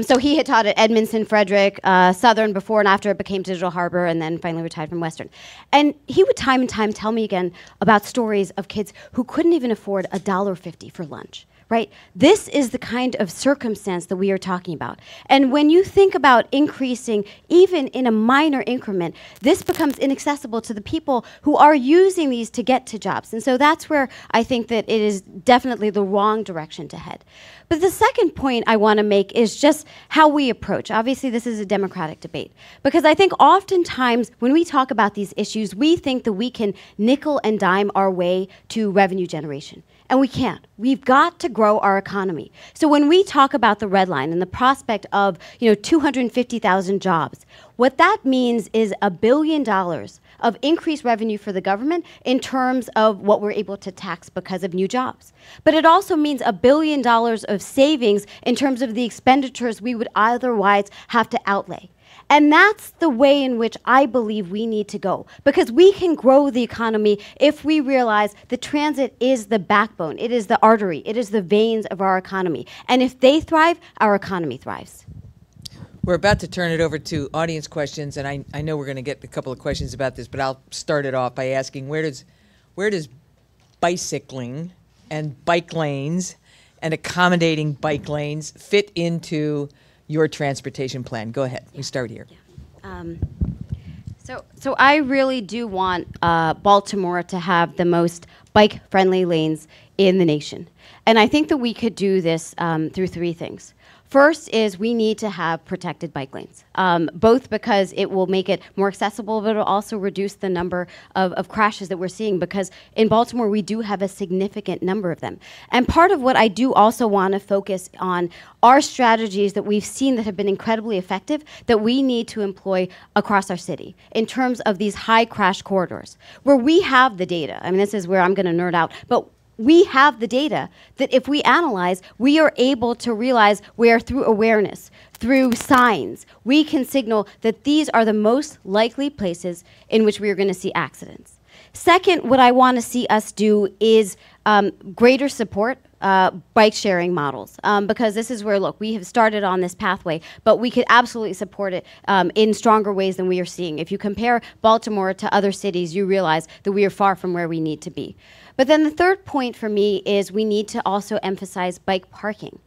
So he had taught at Edmondson, Frederick, Southern before and after it became Digital Harbor, and then finally retired from Western. And he would time and time tell me again about stories of kids who couldn't even afford $1.50 for lunch. Right? This is the kind of circumstance that we are talking about. And when you think about increasing, even in a minor increment, this becomes inaccessible to the people who are using these to get to jobs. And so that's where I think that it is definitely the wrong direction to head. But the second point I want to make is just how we approach. Obviously, this is a democratic debate. Because I think oftentimes when we talk about these issues, we think that we can nickel and dime our way to revenue generation. And we can't. We've got to grow our economy. So when we talk about the red line and the prospect of 250,000 jobs, what that means is $1 billion of increased revenue for the government in terms of what we're able to tax because of new jobs. But it also means $1 billion of savings in terms of the expenditures we would otherwise have to outlay. And that's the way in which I believe we need to go, because we can grow the economy if we realize the transit is the backbone, it is the artery, it is the veins of our economy. And if they thrive, our economy thrives. We're about to turn it over to audience questions, and I know we're going to get a couple of questions about this, but I'll start it off by asking where does bicycling and bike lanes and accommodating bike lanes fit into your transportation plan? Go ahead. We start here. So I really do want Baltimore to have the most bike-friendly lanes in the nation. And I think that we could do this through 3 things. First is we need to have protected bike lanes, both because it will make it more accessible, but it will also reduce the number of crashes that we're seeing, because in Baltimore we do have a significant number of them. And part of what I do also want to focus on are strategies that we've seen that have been incredibly effective that we need to employ across our city in terms of these high crash corridors, where we have the data. I mean, this is where I'm going to nerd out, but we have the data that if we analyze, we are able to realize where through awareness, through signs, we can signal that these are the most likely places in which we are going to see accidents. Second, what I want to see us do is greater support bike sharing models, because this is where, look, we have started on this pathway, but we could absolutely support it in stronger ways than we are seeing. If you compare Baltimore to other cities, you realize that we are far from where we need to be. But then the third point for me is we need to also emphasize bike parking,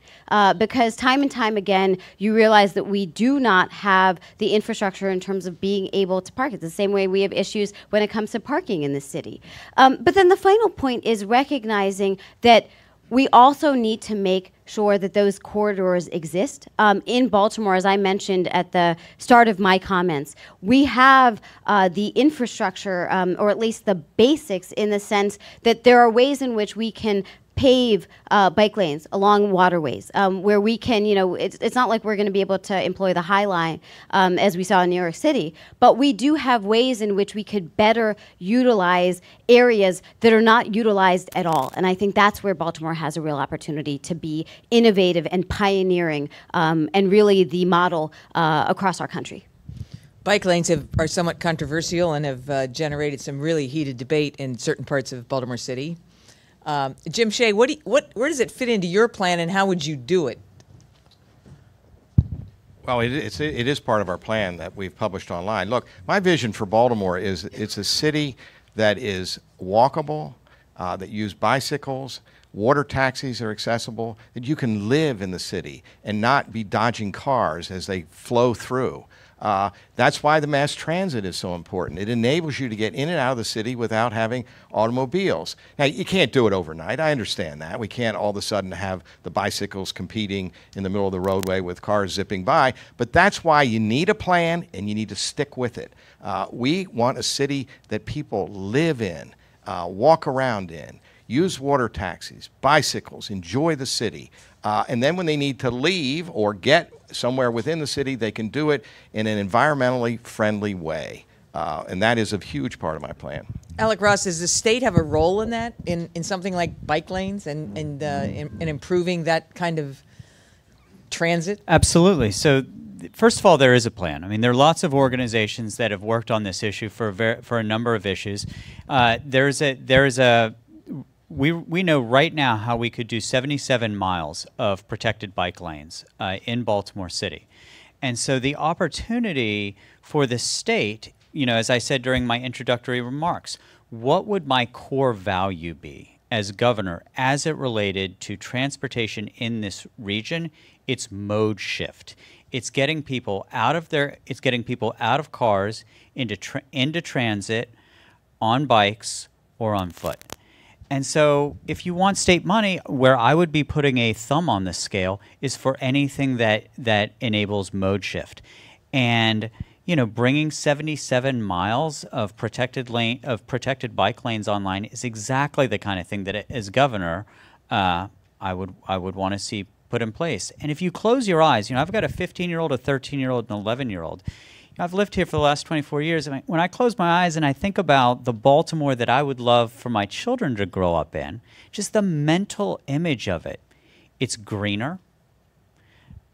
because time and time again, you realize that we do not have the infrastructure in terms of being able to park. It's the same way we have issues when it comes to parking in the city. But then the final point is recognizing that we also need to make sure that those corridors exist. In Baltimore, as I mentioned at the start of my comments, we have the infrastructure, or at least the basics, in the sense that there are ways in which we can pave bike lanes along waterways, where we can, it's not like we're going to be able to employ the High Line as we saw in New York City, but we do have ways in which we could better utilize areas that are not utilized at all. And I think that's where Baltimore has a real opportunity to be innovative and pioneering, and really the model across our country. Bike lanes are somewhat controversial and have generated some really heated debate in certain parts of Baltimore City. Jim Shea, where does it fit into your plan, and how would you do it? Well, it is part of our plan that we've published online. Look, my vision for Baltimore is it's a city that is walkable, that use bicycles, water taxis are accessible, that you can live in the city and not be dodging cars as they flow through. That's why the mass transit is so important. It enables you to get in and out of the city without having automobiles. Now, you can't do it overnight. I understand that. We can't all of a sudden have the bicycles competing in the middle of the roadway with cars zipping by. But that's why you need a plan, and you need to stick with it. We want a city that people live in, walk around in, use water taxis, bicycles, enjoy the city. And then when they need to leave or get somewhere within the city, they can do it in an environmentally friendly way. And that is a huge part of my plan. Alec Ross, does the state have a role in that, in something like bike lanes and in improving that kind of transit? Absolutely. So first of all, there is a plan. I mean, there are lots of organizations that have worked on this issue for a number of issues. We know right now how we could do 77 miles of protected bike lanes in Baltimore City. And so the opportunity for the state, as I said during my introductory remarks, what would my core value be as governor as it related to transportation in this region? It's mode shift. It's getting people out of cars into transit on bikes or on foot. And so if you want state money, where I would be putting a thumb on the scale is for anything that enables mode shift. And, bringing 77 miles of protected bike lanes online is exactly the kind of thing that, as governor, I would want to see put in place. And if you close your eyes, I've got a 15-year-old, a 13-year-old, and an 11-year-old. I've lived here for the last 24 years. And when I close my eyes and I think about the Baltimore that I would love for my children to grow up in, just the mental image of it, it's greener,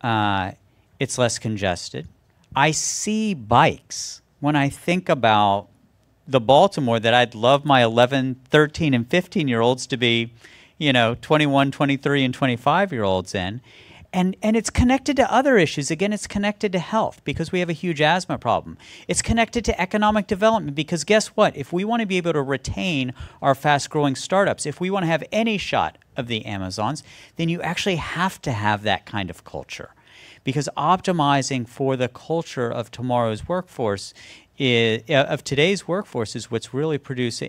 it's less congested. I see bikes when I think about the Baltimore that I'd love my 11, 13, and 15-year-olds to be, 21, 23, and 25-year-olds in. And it's connected to other issues. Again, it's connected to health because we have a huge asthma problem. It's connected to economic development because guess what? If we want to be able to retain our fast-growing startups, if we want to have any shot of the Amazons, then you actually have to have that kind of culture. Because optimizing for the culture of tomorrow's workforce of today's workforce is what's really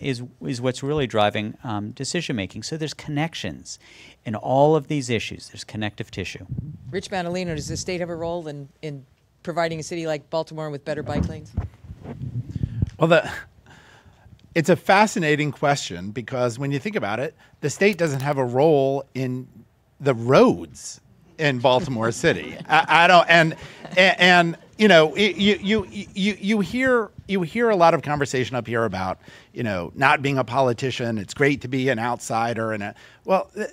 is what's really driving decision making. So there's connections in all of these issues. There's connective tissue. Rich Madaleno, does the state have a role in providing a city like Baltimore with better bike lanes? Well, it's a fascinating question because when you think about it, the state doesn't have a role in the roads in Baltimore City. I don't, and you hear a lot of conversation up here about not being a politician. It's great to be an outsider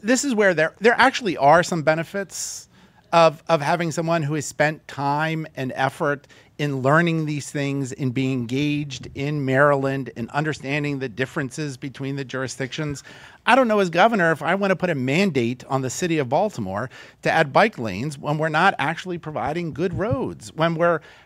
this is where there actually are some benefits of having someone who has spent time and effort in learning these things, in being engaged in Maryland, in understanding the differences between the jurisdictions. I don't know as governor if I want to put a mandate on the city of Baltimore to add bike lanes when we're not actually providing good roads.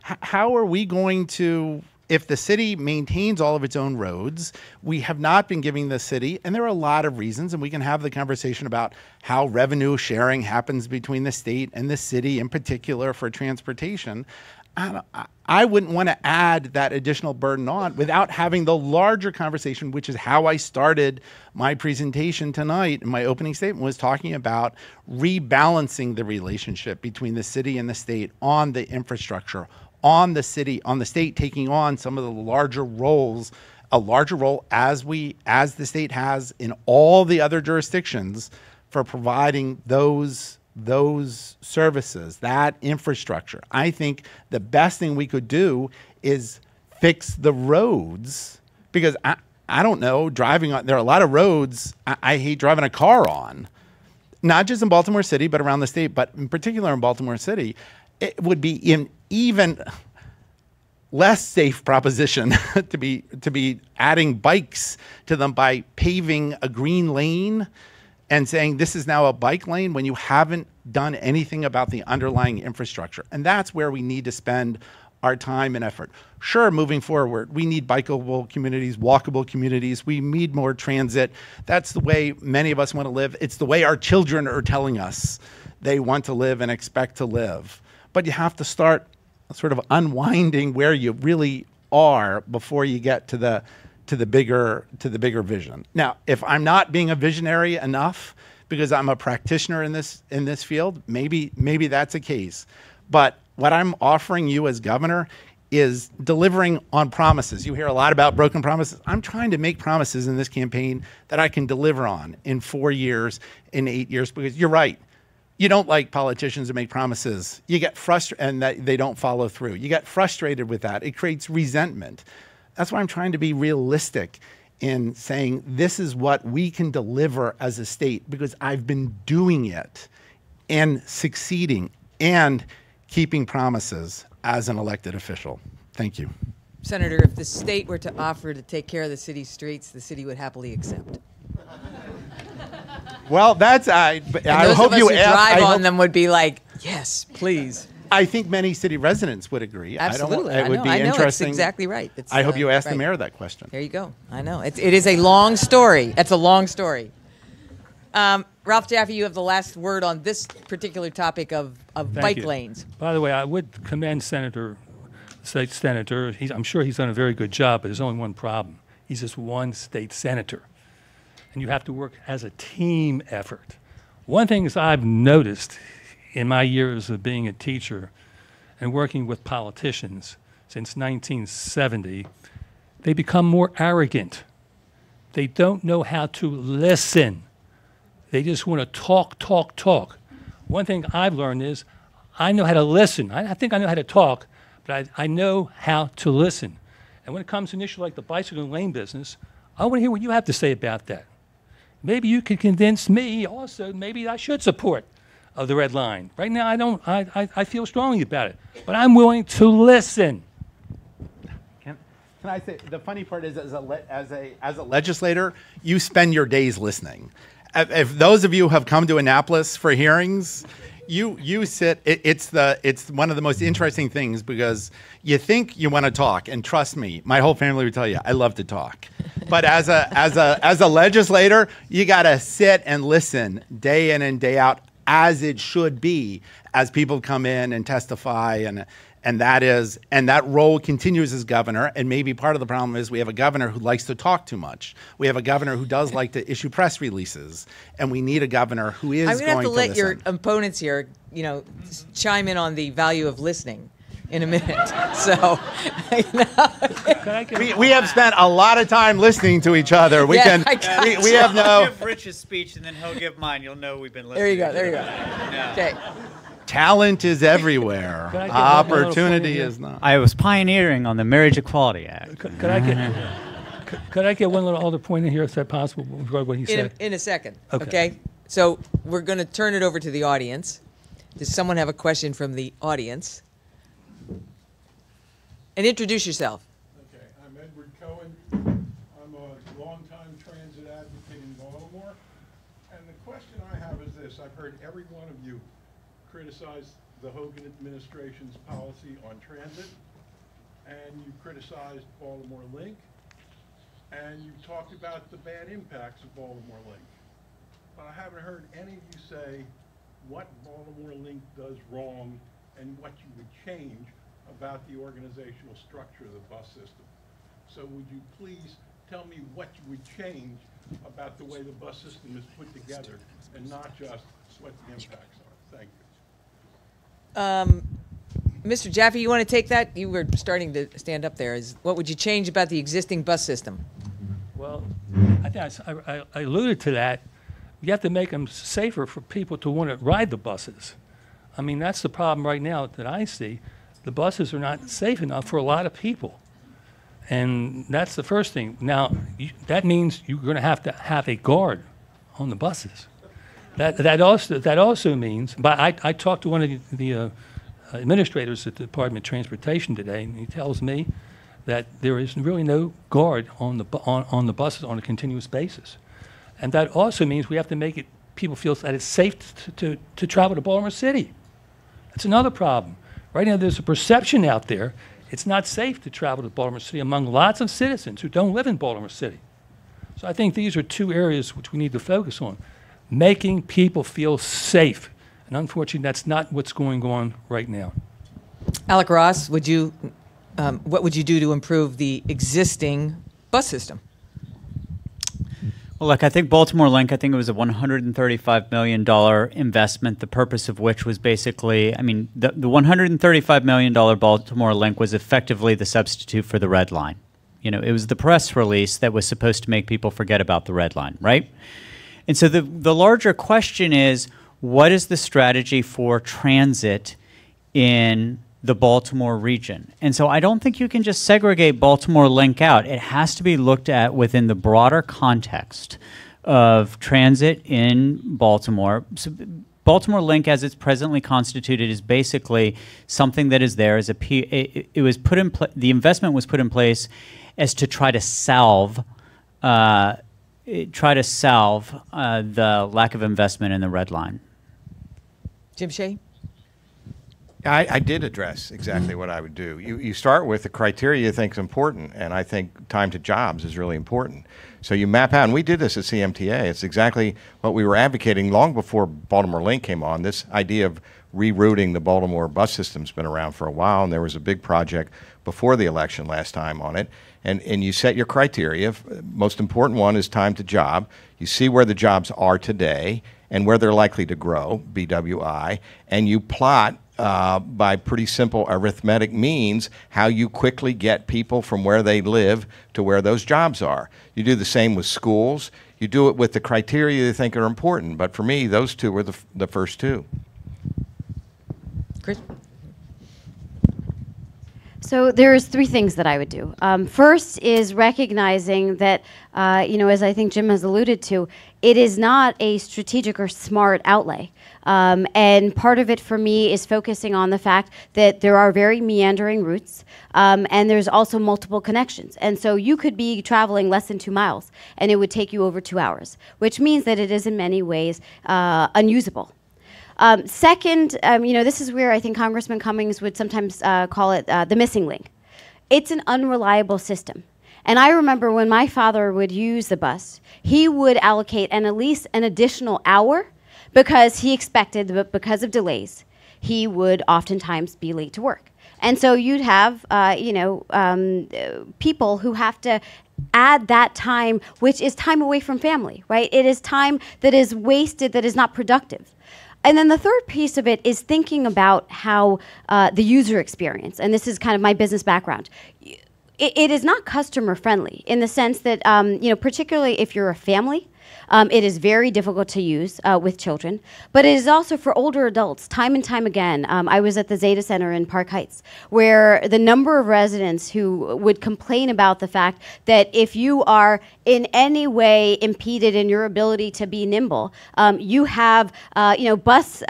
How are we going to, if the city maintains all of its own roads, we have not been giving the city, and there are a lot of reasons, and we can have the conversation about how revenue sharing happens between the state and the city in particular for transportation. I wouldn't want to add that additional burden on without having the larger conversation, which is how I started my presentation tonight. And my opening statement was talking about rebalancing the relationship between the city and the state on the infrastructure, on the state taking on some of the larger roles a larger role as the state has in all the other jurisdictions for providing those services, that infrastructure. I think the best thing we could do is fix the roads, because I don't know, driving on, there are a lot of roads I hate driving a car on, not just in Baltimore City, but around the state, but in particular in Baltimore City. It would be an even less safe proposition to be adding bikes to them by paving a green lane and saying this is now a bike lane when you haven't done anything about the underlying infrastructure. And that's where we need to spend our time and effort. Sure, moving forward, we need bikeable communities, walkable communities. We need more transit. That's the way many of us want to live. It's the way our children are telling us they want to live and expect to live. But you have to start sort of unwinding where you really are before you get to the bigger vision. Now, if I'm not being a visionary enough because I'm a practitioner in this field, maybe that's a case. But what I'm offering you as governor is delivering on promises. You hear a lot about broken promises. I'm trying to make promises in this campaign that I can deliver on in 4 years, in 8 years, because you're right. You don't like politicians who make promises. You get frustrated and that they don't follow through. You get frustrated with that. It creates resentment. That's why I'm trying to be realistic in saying this is what we can deliver as a state, because I've been doing it and succeeding and keeping promises as an elected official. Thank you. Senator, if the state were to offer to take care of the city's streets, the city would happily accept. Well, that's I hope you drive on them would be like, yes, please. I think many city residents would agree. Absolutely, It would be I know, interesting. it's exactly right. I hope you ask right. the mayor that question. There you go. I know it is a long story. It's a long story. Ralph Jaffe, you have the last word on this particular topic of bike lanes. By the way, I would commend State Senator. I'm sure he's done a very good job, but there's only one problem. He's just one state senator. And you have to work as a team effort. One thing is I've noticed in my years of being a teacher and working with politicians since 1970, they become more arrogant. They don't know how to listen. They just want to talk. One thing I've learned is I know how to listen. I think I know how to talk, but I know how to listen. And when it comes to an issue like the bicycle lane business, I want to hear what you have to say about that. Maybe you could convince me also maybe I should support the red line. Right now I feel strongly about it, but I'm willing to listen. Can I say, the funny part is as a legislator, you spend your days listening. If those of you have come to Annapolis for hearings, you sit. It's one of the most interesting things, because you think you want to talk, and trust me, my whole family would tell you I love to talk. But as a legislator, you got to sit and listen day in and day out, as it should be, as people come in and testify, and that role continues as governor. And maybe part of the problem is we have a governor who likes to talk too much. We have a governor who does like to issue press releases, and we need a governor who is going to listen. I'm going to have to let your opponents here, chime in on the value of listening in a minute. So, we have spent a lot of time listening to each other. We have no. I'll give Rich's speech, and then he'll give mine. You'll know we've been listening. There you go. Yeah. Okay. Talent is everywhere. Opportunity is not. I was pioneering on the Marriage Equality Act. Could I get one little other point in here, if that's possible, regarding what he said? In a second. Okay. So we're going to turn it over to the audience. Does someone have a question from the audience? And introduce yourself. Okay, I'm Edward Cohen. I'm a longtime transit advocate in Baltimore. And the question I have is this. I've heard every one of you criticize the Hogan administration's policy on transit, and you criticized Baltimore Link, and you talked about the bad impacts of Baltimore Link. But I haven't heard any of you say what Baltimore Link does wrong and what you would change about the organizational structure of the bus system. So would you please tell me what you would change about the way the bus system is put together, and not just what the impacts are? Thank you. Mr. Jaffe, you want to take that? You were starting to stand up there. What would you change about the existing bus system? Well, I think I alluded to that. You have to make them safer for people to want to ride the buses. I mean, that's the problem right now that I see. The buses are not safe enough for a lot of people. And that's the first thing. Now, that means you're going to have a guard on the buses. That also means, but I talked to one of the administrators at the Department of Transportation today, and he tells me that there is really no guard on the buses on a continuous basis. And that also means we have to make people feel that it's safe to travel to Baltimore City. That's another problem. Right now there's a perception out there it's not safe to travel to Baltimore City among lots of citizens who don't live in Baltimore City. So I think these are two areas which we need to focus on. Making people feel safe. And unfortunately, that's not what's going on right now. Alec Ross, what would you do to improve the existing bus system? Well, look, I think Baltimore Link, I think it was a $135 million investment, the purpose of which was basically, I mean, the $135 million Baltimore Link was effectively the substitute for the Red Line. You know, it was the press release that was supposed to make people forget about the Red Line, right? And so the larger question is, what is the strategy for transit in the Baltimore region? And so I don't think you can just segregate Baltimore Link out. It has to be looked at within the broader context of transit in Baltimore. So Baltimore Link, as it's presently constituted, is basically something that is there as it was put in the investment was put in place as to try to salve the lack of investment in the Red Line. Jim Shea? I did address exactly what I would do. You start with the criteria you think is important, and I think time to jobs is really important. So you map out, and we did this at CMTA. It's exactly what we were advocating long before Baltimore Link came on. This idea of rerouting the Baltimore bus system's been around for a while, and there was a big project before the election last time on it. And you set your criteria. Most important one is time to job. You see where the jobs are today and where they're likely to grow, BWI, and you plot by pretty simple arithmetic means how you quickly get people from where they live to where those jobs are. You do the same with schools. You do it with the criteria you think are important. But for me, those two were the first two. Chris? So there's three things that I would do. First is recognizing that, as I think Jim has alluded to, it is not a strategic or smart outlay. And part of it for me is focusing on the fact that there are very meandering routes, and there's also multiple connections. And so you could be traveling less than 2 miles, and it would take you over 2 hours, which means that it is in many ways unusable. Second, this is where I think Congressman Cummings would sometimes call it the missing link. It's an unreliable system. And I remember when my father would use the bus, he would allocate at least an additional hour because he expected that because of delays, he would oftentimes be late to work. And so you'd have, people who have to add that time, which is time away from family, right? It is time that is wasted, that is not productive. And then the third piece of it is thinking about how the user experience, and this is kind of my business background, it is not customer friendly in the sense that, particularly if you're a family, it is very difficult to use with children, but it is also for older adults. Time and time again, I was at the Zeta Center in Park Heights, where the number of residents who would complain about the fact that if you are in any way impeded in your ability to be nimble, you have, bus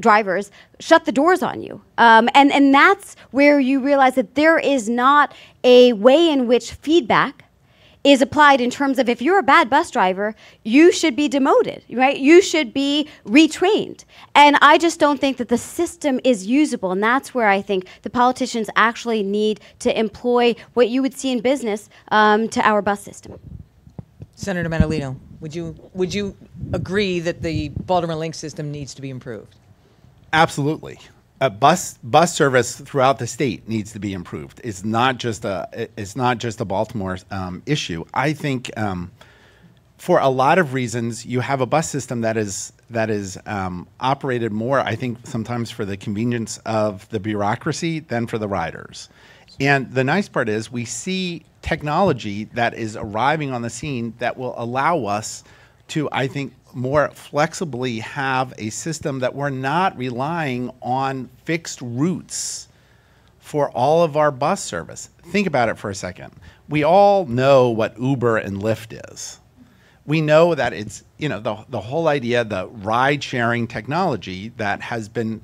drivers shut the doors on you. And that's where you realize that there is not a way in which feedback is applied in terms of if you're a bad bus driver, you should be demoted, right? You should be retrained. And I just don't think that the system is usable. And that's where I think the politicians actually need to employ what you would see in business to our bus system. Senator Madaleno, would you agree that the Baltimore Link system needs to be improved? Absolutely. Bus service throughout the state needs to be improved. It's not just a Baltimore issue. I think for a lot of reasons, you have a bus system that is operated more, I think, sometimes for the convenience of the bureaucracy than for the riders. And the nice part is we see technology that is arriving on the scene that will allow us to, I think, more flexibly have a system that we're not relying on fixed routes for all of our bus service. Think about it for a second. We all know what Uber and Lyft is. We know that it's, you know, the whole idea, the ride-sharing technology that has been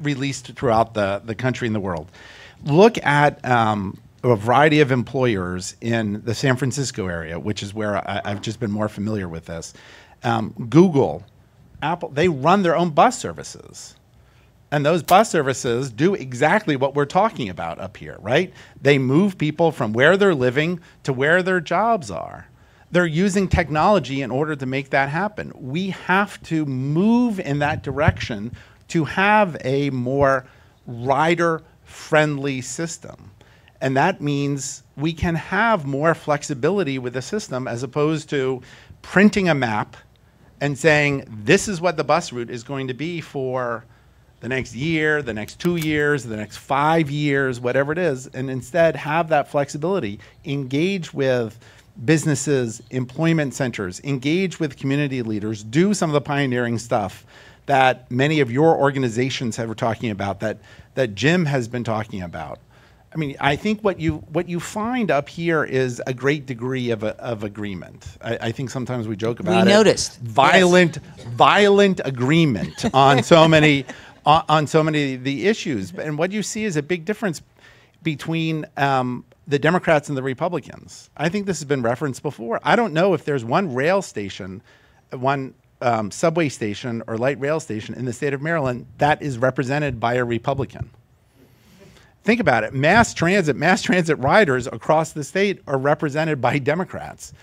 released throughout the country and the world. Look at a variety of employers in the San Francisco area, which is where I've just been more familiar with this. Google, Apple, they run their own bus services. And those bus services do exactly what we're talking about up here, right? They move people from where they're living to where their jobs are. They're using technology in order to make that happen. We have to move in that direction to have a more rider-friendly system. And that means we can have more flexibility with the system as opposed to printing a map and saying, this is what the bus route is going to be for the next year, the next 2 years, the next 5 years, whatever it is, and instead have that flexibility, engage with businesses, employment centers, engage with community leaders, do some of the pioneering stuff that many of your organizations have been talking about, that Jim has been talking about. I mean, I think what you find up here is a great degree of agreement. I think sometimes we joke about it. We noticed. Violent agreement on so many on so many of the issues. And what you see is a big difference between the Democrats and the Republicans. I think this has been referenced before. I don't know if there's one rail station, one subway station or light rail station in the state of Maryland that is represented by a Republican. Think about it. Mass transit riders across the state are represented by Democrats.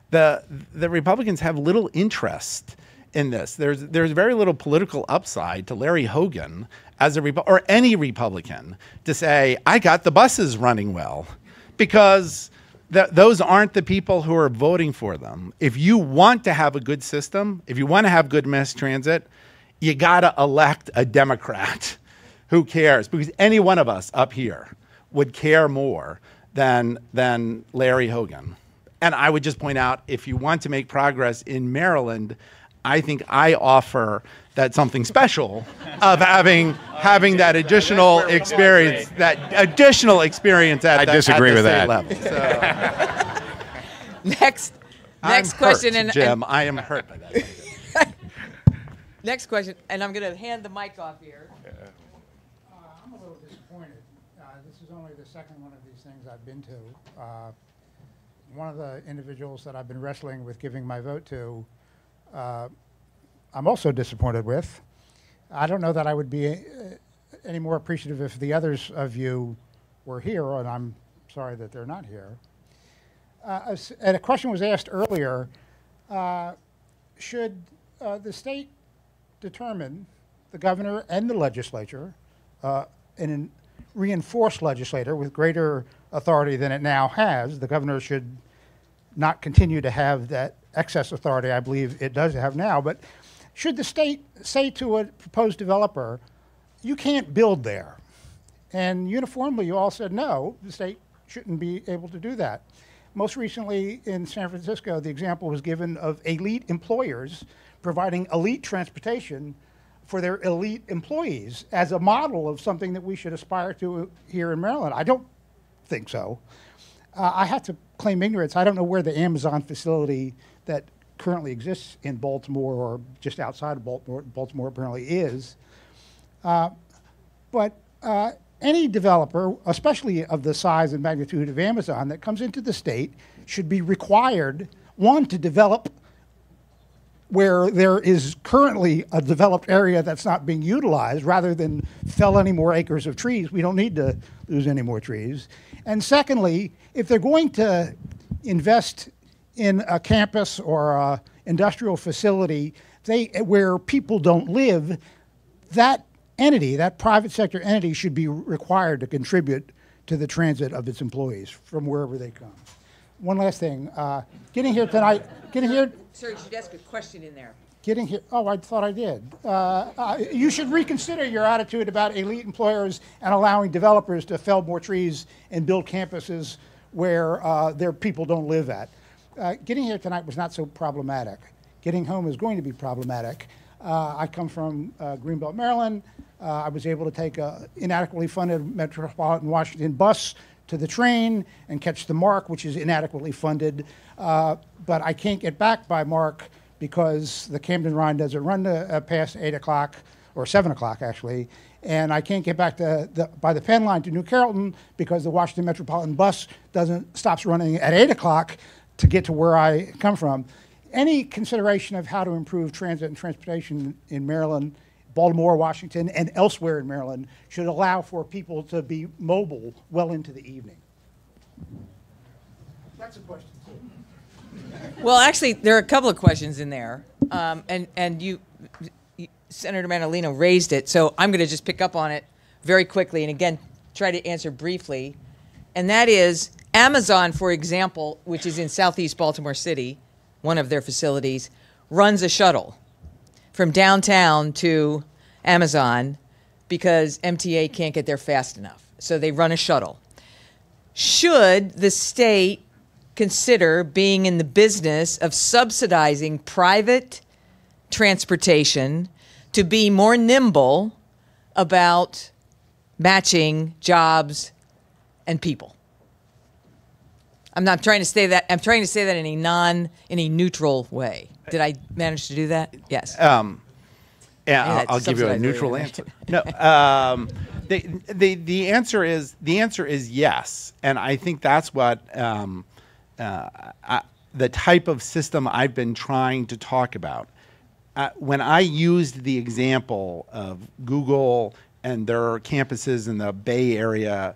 The Republicans have little interest in this. There's very little political upside to Larry Hogan as or any Republican to say, I got the buses running well, because those aren't the people who are voting for them. If you want to have a good system, if you want to have good mass transit, you got to elect a Democrat who cares, because any one of us up here would care more than Larry Hogan. And I would just point out, if you want to make progress in Maryland, I think I offer that something special of having that additional experience, at I disagree with state that. level. So, Next question, hurt, Jim. I am hurt by that. Next question, and I'm going to hand the mic off here. I'm a little disappointed. This is only the second one of these things I've been to. One of the individuals that I've been wrestling with giving my vote to, I'm also disappointed with. I don't know that I would be any more appreciative if the others of you were here, and I'm sorry that they're not here. And a question was asked earlier, should the state determine, the governor and the legislature, and reinforced legislator with greater authority than it now has? The governor should not continue to have that excess authority I believe it does have now, but should the state say to a proposed developer, you can't build there? And uniformly you all said no, the state shouldn't be able to do that. Most recently in San Francisco, the example was given of elite employers providing elite transportation for their elite employees as a model of something that we should aspire to here in Maryland. I don't think so. I have to claim ignorance. I don't know where the Amazon facility that currently exists in Baltimore or just outside of Baltimore apparently is. But any developer, especially of the size and magnitude of Amazon, that comes into the state should be required, one, to develop where there is currently a developed area that's not being utilized, rather than fell any more acres of trees. We don't need to lose any more trees. And secondly, if they're going to invest in a campus or a industrial facility where people don't live, that entity, that private sector entity, should be required to contribute to the transit of its employees from wherever they come. one last thing. Getting here tonight, Sir, you should ask a question in there. getting here, oh, I thought I did. You should reconsider your attitude about elite employers and allowing developers to fell more trees and build campuses where their people don't live at. Getting here tonight was not so problematic. Getting home is going to be problematic. I come from Greenbelt, Maryland. I was able to take an inadequately funded Metropolitan Washington bus to the train and catch the MARC, which is inadequately funded. But I can't get back by MARC because the Camden Rhine doesn't run to, past 8 o'clock, or 7 o'clock actually. And I can't get back by the Penn line to New Carrollton because the Washington Metropolitan bus stops running at 8 o'clock to get to where I come from. Any consideration of how to improve transit and transportation in Maryland, Baltimore, Washington, and elsewhere in Maryland should allow for people to be mobile well into the evening? That's a question. Well, actually, there are a couple of questions in there, and you, Senator Manalino raised it, so I'm going to just pick up on it very quickly and again try to answer briefly. And that is Amazon, for example, which is in Southeast Baltimore City, one of their facilities, runs a shuttle from downtown to Amazon because MTA can't get there fast enough. So they run a shuttle. Should the state consider being in the business of subsidizing private transportation to be more nimble about matching jobs and people? I'm not trying to say that. I'm trying to say that in a neutral way. Did I manage to do that? Yes. Yeah, I'll give you a neutral answer. No, the answer is yes, and I think that's what the type of system I've been trying to talk about. When I used the example of Google and their campuses in the Bay Area,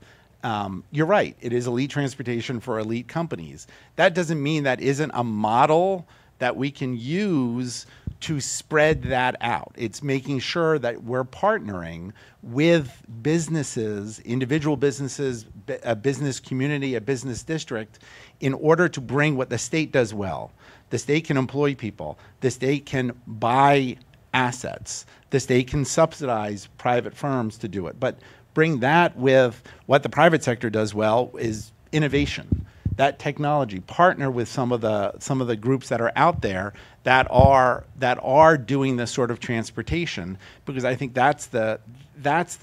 you're right. It is elite transportation for elite companies. That doesn't mean that isn't a model that we can use to spread that out. It's making sure that we're partnering with businesses, individual businesses, a business community, a business district, in order to bring what the state does well. The state can employ people. The state can buy assets. The state can subsidize private firms to do it. But bring that with what the private sector does well is innovation. That technology, partner with some of the groups that are out there that are doing this sort of transportation, because I think that's the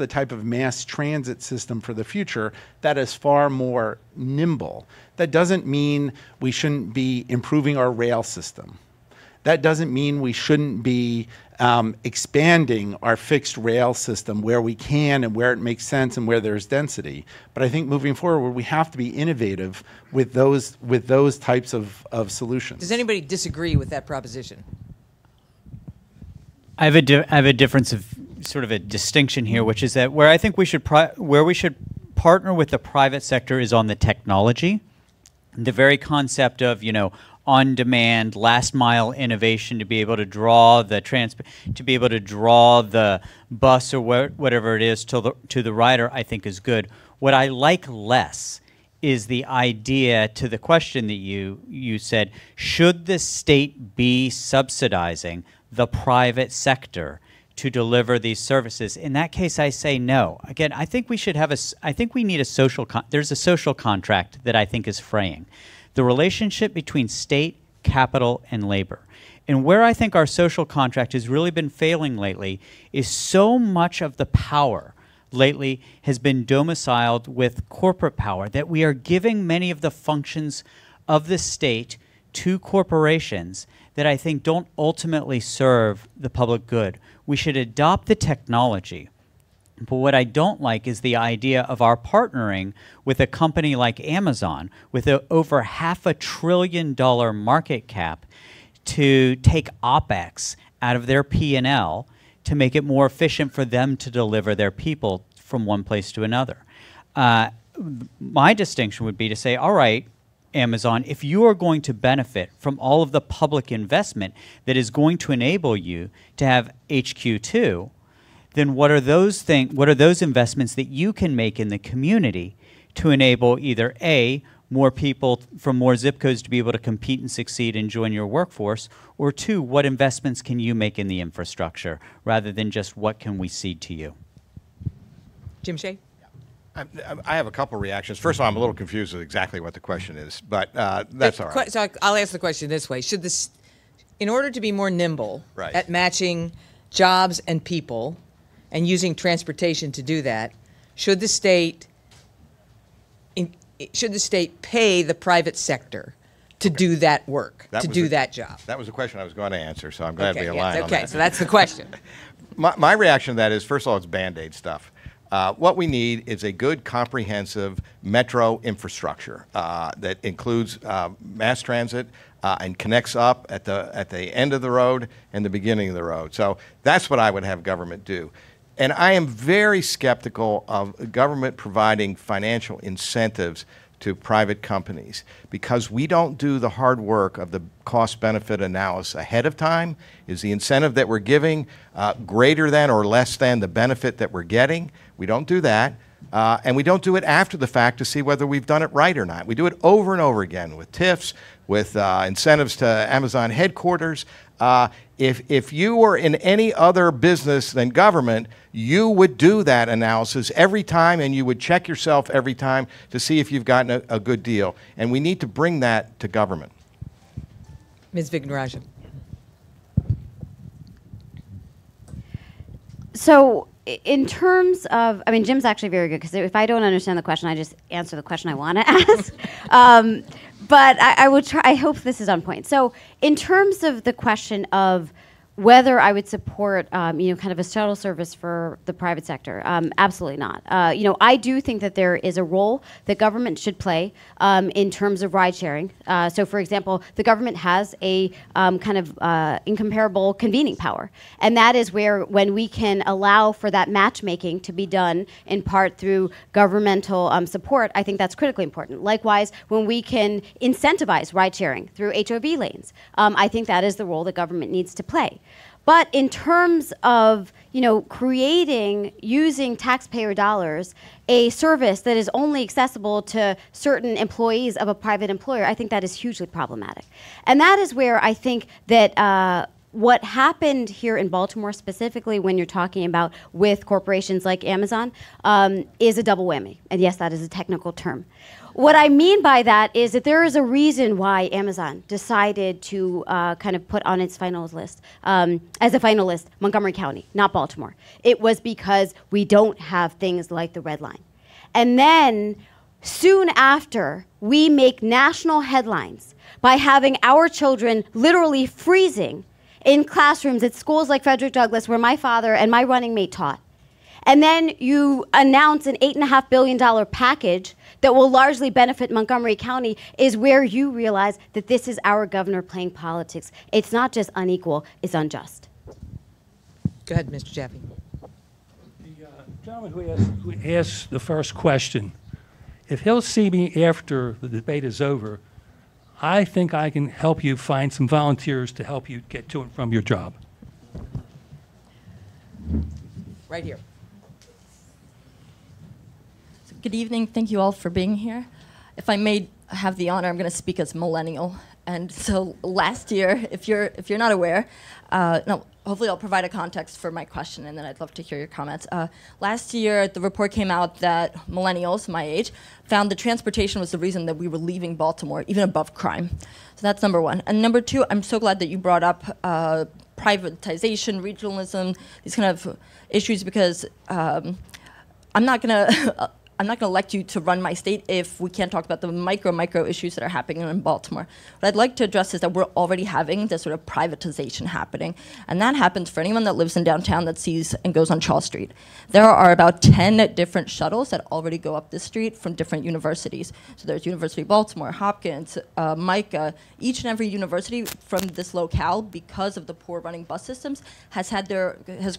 type of mass transit system for the future that is far more nimble. That doesn't mean we shouldn't be improving our rail system. That doesn't mean we shouldn't be expanding our fixed rail system where we can and where it makes sense and where there's density. But I think moving forward, we have to be innovative with those types of solutions. Does anybody disagree with that proposition? I have a difference of sort of a distinction here, which is that where I think we should partner with the private sector is on the technology, the very concept of on-demand, last-mile innovation to be able to draw the bus or whatever it is to the rider, I think is good. What I like less is the idea to the question that you said: should the state be subsidizing the private sector to deliver these services? In that case, I say no. Again, I think we should have I think we need a social. There's a social contract that I think is fraying. The relationship between state, capital, and labor. And where I think our social contract has really been failing lately is so much of the power lately has been domiciled with corporate power that we are giving many of the functions of the state to corporations that I think don't ultimately serve the public good. We should adopt the technology. But what I don't like is the idea of our partnering with a company like Amazon with over $500 billion market cap to take OpEx out of their P&L to make it more efficient for them to deliver their people from one place to another. My distinction would be to say, all right, Amazon, if you are going to benefit from all of the public investment that is going to enable you to have HQ2, then what are those investments that you can make in the community to enable either A, more people from more zip codes to be able to compete and succeed and join your workforce? Or two, what investments can you make in the infrastructure rather than just what can we cede to you? Jim Shea? I have a couple reactions. First of all, I'm a little confused with exactly what the question is, but that's all right. So I'll ask the question this way. Should this, in order to be more nimble Right. at matching jobs and people and using transportation to do that, should the state pay the private sector to do that work, That to was do a- that job? That was a question I was going to answer, so I'm glad we yeah, aligned on okay, that. so that's the question. My reaction to that is, first of all, it's Band-Aid stuff. What we need is a good, comprehensive metro infrastructure that includes mass transit and connects up at the end of the road and the beginning of the road. So that's what I would have government do. And I am very skeptical of government providing financial incentives to private companies because we don't do the hard work of the cost-benefit analysis ahead of time. Is the incentive that we're giving greater than or less than the benefit that we're getting? We don't do that. And we don't do it after the fact to see whether we've done it right or not. We do it over and over again with TIFs, with incentives to Amazon headquarters. If you were in any other business than government, you would do that analysis every time and you would check yourself every time to see if you've gotten a good deal. And we need to bring that to government. Ms. Vignarajah. So in terms of, I mean, Jim's actually very good because if I don't understand the question, I just answer the question I want to ask. But I will try. I hope this is on point. So in terms of the question of whether I would support, kind of a shuttle service for the private sector, absolutely not. I do think that there is a role that government should play in terms of ride sharing. So, for example, the government has a kind of incomparable convening power, and that is where when we can allow for that matchmaking to be done in part through governmental support, I think that's critically important. Likewise, when we can incentivize ride sharing through HOV lanes, I think that is the role that government needs to play. But in terms of, using taxpayer dollars, a service that is only accessible to certain employees of a private employer, I think that is hugely problematic. And that is where I think that what happened here in Baltimore, specifically when you're talking about with corporations like Amazon, is a double whammy. And yes, that is a technical term. What I mean by that is that there is a reason why Amazon decided to kind of put on its finals list, as a final list, Montgomery County, not Baltimore. It was because we don't have things like the Red Line. And then soon after, we make national headlines by having our children literally freezing in classrooms at schools like Frederick Douglass, where my father and my running mate taught. And then you announce an $8.5 billion package that will largely benefit Montgomery County, is where you realize that this is our governor playing politics. It's not just unequal, it's unjust. Go ahead, Mr. Jaffe. The gentleman who asked the first question, if he'll see me after the debate is over, I think I can help you find some volunteers to help you get to and from your job. Right here. Good evening. Thank you all for being here. If I may have the honor, I'm going to speak as millennial. And so last year, if you're not aware, hopefully I'll provide a context for my question, and then I'd love to hear your comments. Last year, the report came out that millennials, my age, found that transportation was the reason that we were leaving Baltimore, even above crime. So that's number one. And number two, I'm so glad that you brought up privatization, regionalism, these kind of issues, because I'm not going to elect you to run my state if we can't talk about the micro issues that are happening in Baltimore. What I'd like to address is that we're already having this sort of privatization happening, and that happens for anyone that lives in downtown that sees and goes on Charles Street. There are about 10 different shuttles that already go up this street from different universities. So there's University of Baltimore, Hopkins, Micah. Each and every university from this locale, because of the poor running bus systems, has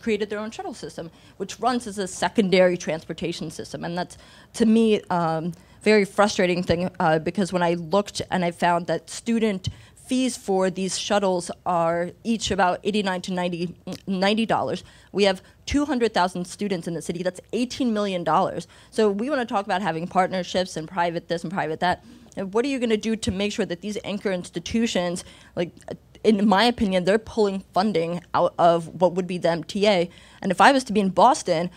created their own shuttle system, which runs as a secondary transportation system, and that's, to me, very frustrating thing, because when I looked and I found that student fees for these shuttles are each about $89 to $90. We have 200,000 students in the city. That's $18 million. So we want to talk about having partnerships and private this and private that. And what are you going to do to make sure that these anchor institutions, like, in my opinion, they're pulling funding out of what would be the MTA. And if I was to be in Boston,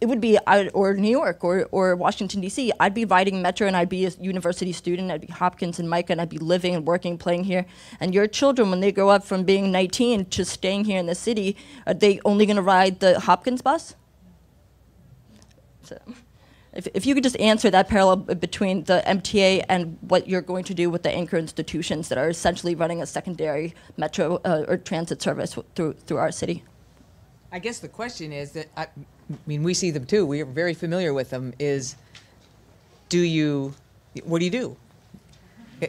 it would be, or New York, or Washington, D.C., I'd be riding Metro, and I'd be a university student, I'd be Hopkins and Micah, and I'd be living and working, playing here. And your children, when they grow up from being 19 to staying here in the city, are they only going to ride the Hopkins bus? So, if you could just answer that parallel between the MTA and what you're going to do with the anchor institutions that are essentially running a secondary metro or transit service through our city. I guess the question is that, I mean, we see them too. We are very familiar with them. What do you do?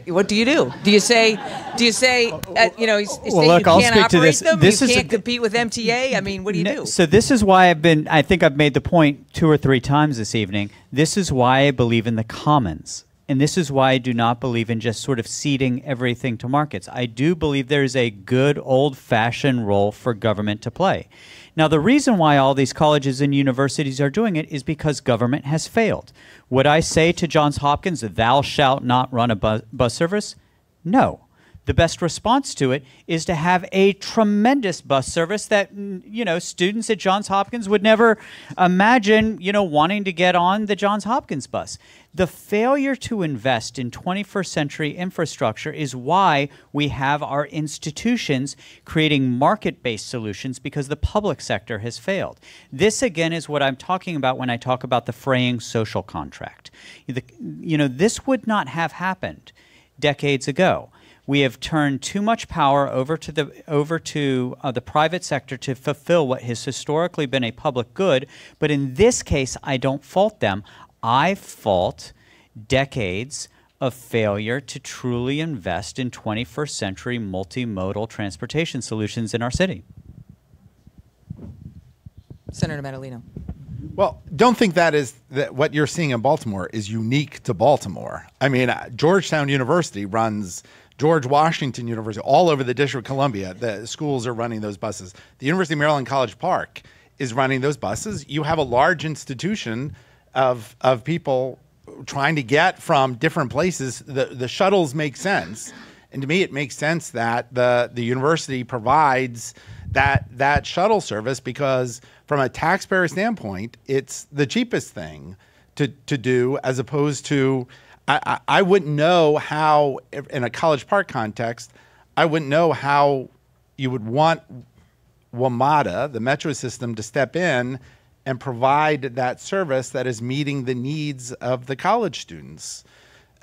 What do you do? Do you say, you say look, you I'll can't speak to operate this. them? This You is can't compete with MTA? I mean, what do you do? So this is why I think I've made the point 2 or 3 times this evening. This is why I believe in the commons. And this is why I do not believe in just sort of ceding everything to markets. I do believe there is a good old-fashioned role for government to play. Now, the reason why all these colleges and universities are doing it is because government has failed. Would I say to Johns Hopkins, thou shalt not run a bus service? No. The best response to it is to have a tremendous bus service that, students at Johns Hopkins would never imagine, wanting to get on the Johns Hopkins bus. The failure to invest in 21st century infrastructure is why we have our institutions creating market-based solutions, because the public sector has failed. This, again, is what I'm talking about when I talk about the fraying social contract. This would not have happened decades ago. We have turned too much power over to the private sector to fulfill what has historically been a public good. But in this case, I don't fault them. I fault decades of failure to truly invest in 21st century multimodal transportation solutions in our city. Senator Madaleno. Well, don't think that what you're seeing in Baltimore is unique to Baltimore. I mean, Georgetown University runs George Washington University, all over the District of Columbia. The schools are running those buses. The University of Maryland College Park is running those buses. You have a large institution of people trying to get from different places. The shuttles make sense. And to me, it makes sense that the university provides that shuttle service, because from a taxpayer standpoint, it's the cheapest thing to do, as opposed to, I wouldn't know how, in a College Park context, I wouldn't know how you would want WMATA, the metro system, to step in and provide that service that is meeting the needs of the college students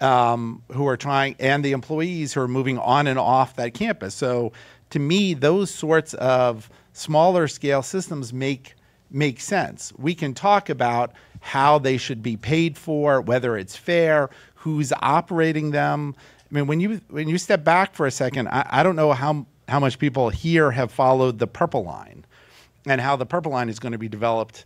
who are trying, and the employees who are moving on and off that campus. So to me, those sorts of smaller scale systems make sense. We can talk about how they should be paid for, whether it's fair, who's operating them. I mean, when you step back for a second, I don't know how much people here have followed the Purple Line and how the Purple Line is going to be developed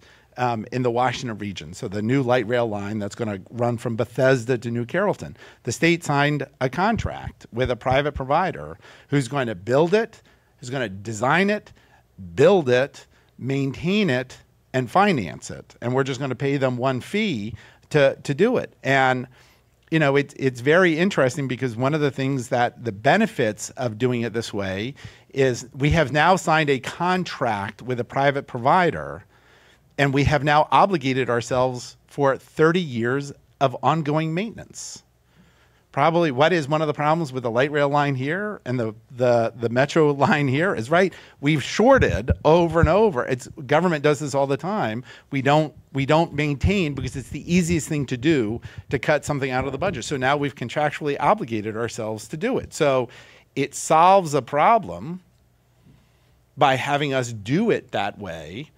in the Washington region. So the new light rail line that's going to run from Bethesda to New Carrollton. The state signed a contract with a private provider who's going to build it, who's going to design it, build it, maintain it, and finance it. And we're just going to pay them one fee to do it. And it's very interesting, because one of the things that the benefits of doing it this way is we have now signed a contract with a private provider, and we have now obligated ourselves for 30 years of ongoing maintenance. Probably what is one of the problems with the light rail line here and the metro line here is, right, we've shorted over and over. Government does this all the time. We don't maintain, because it's the easiest thing to do to cut something out of the budget. So now we've contractually obligated ourselves to do it. So it solves a problem by having us do it that way.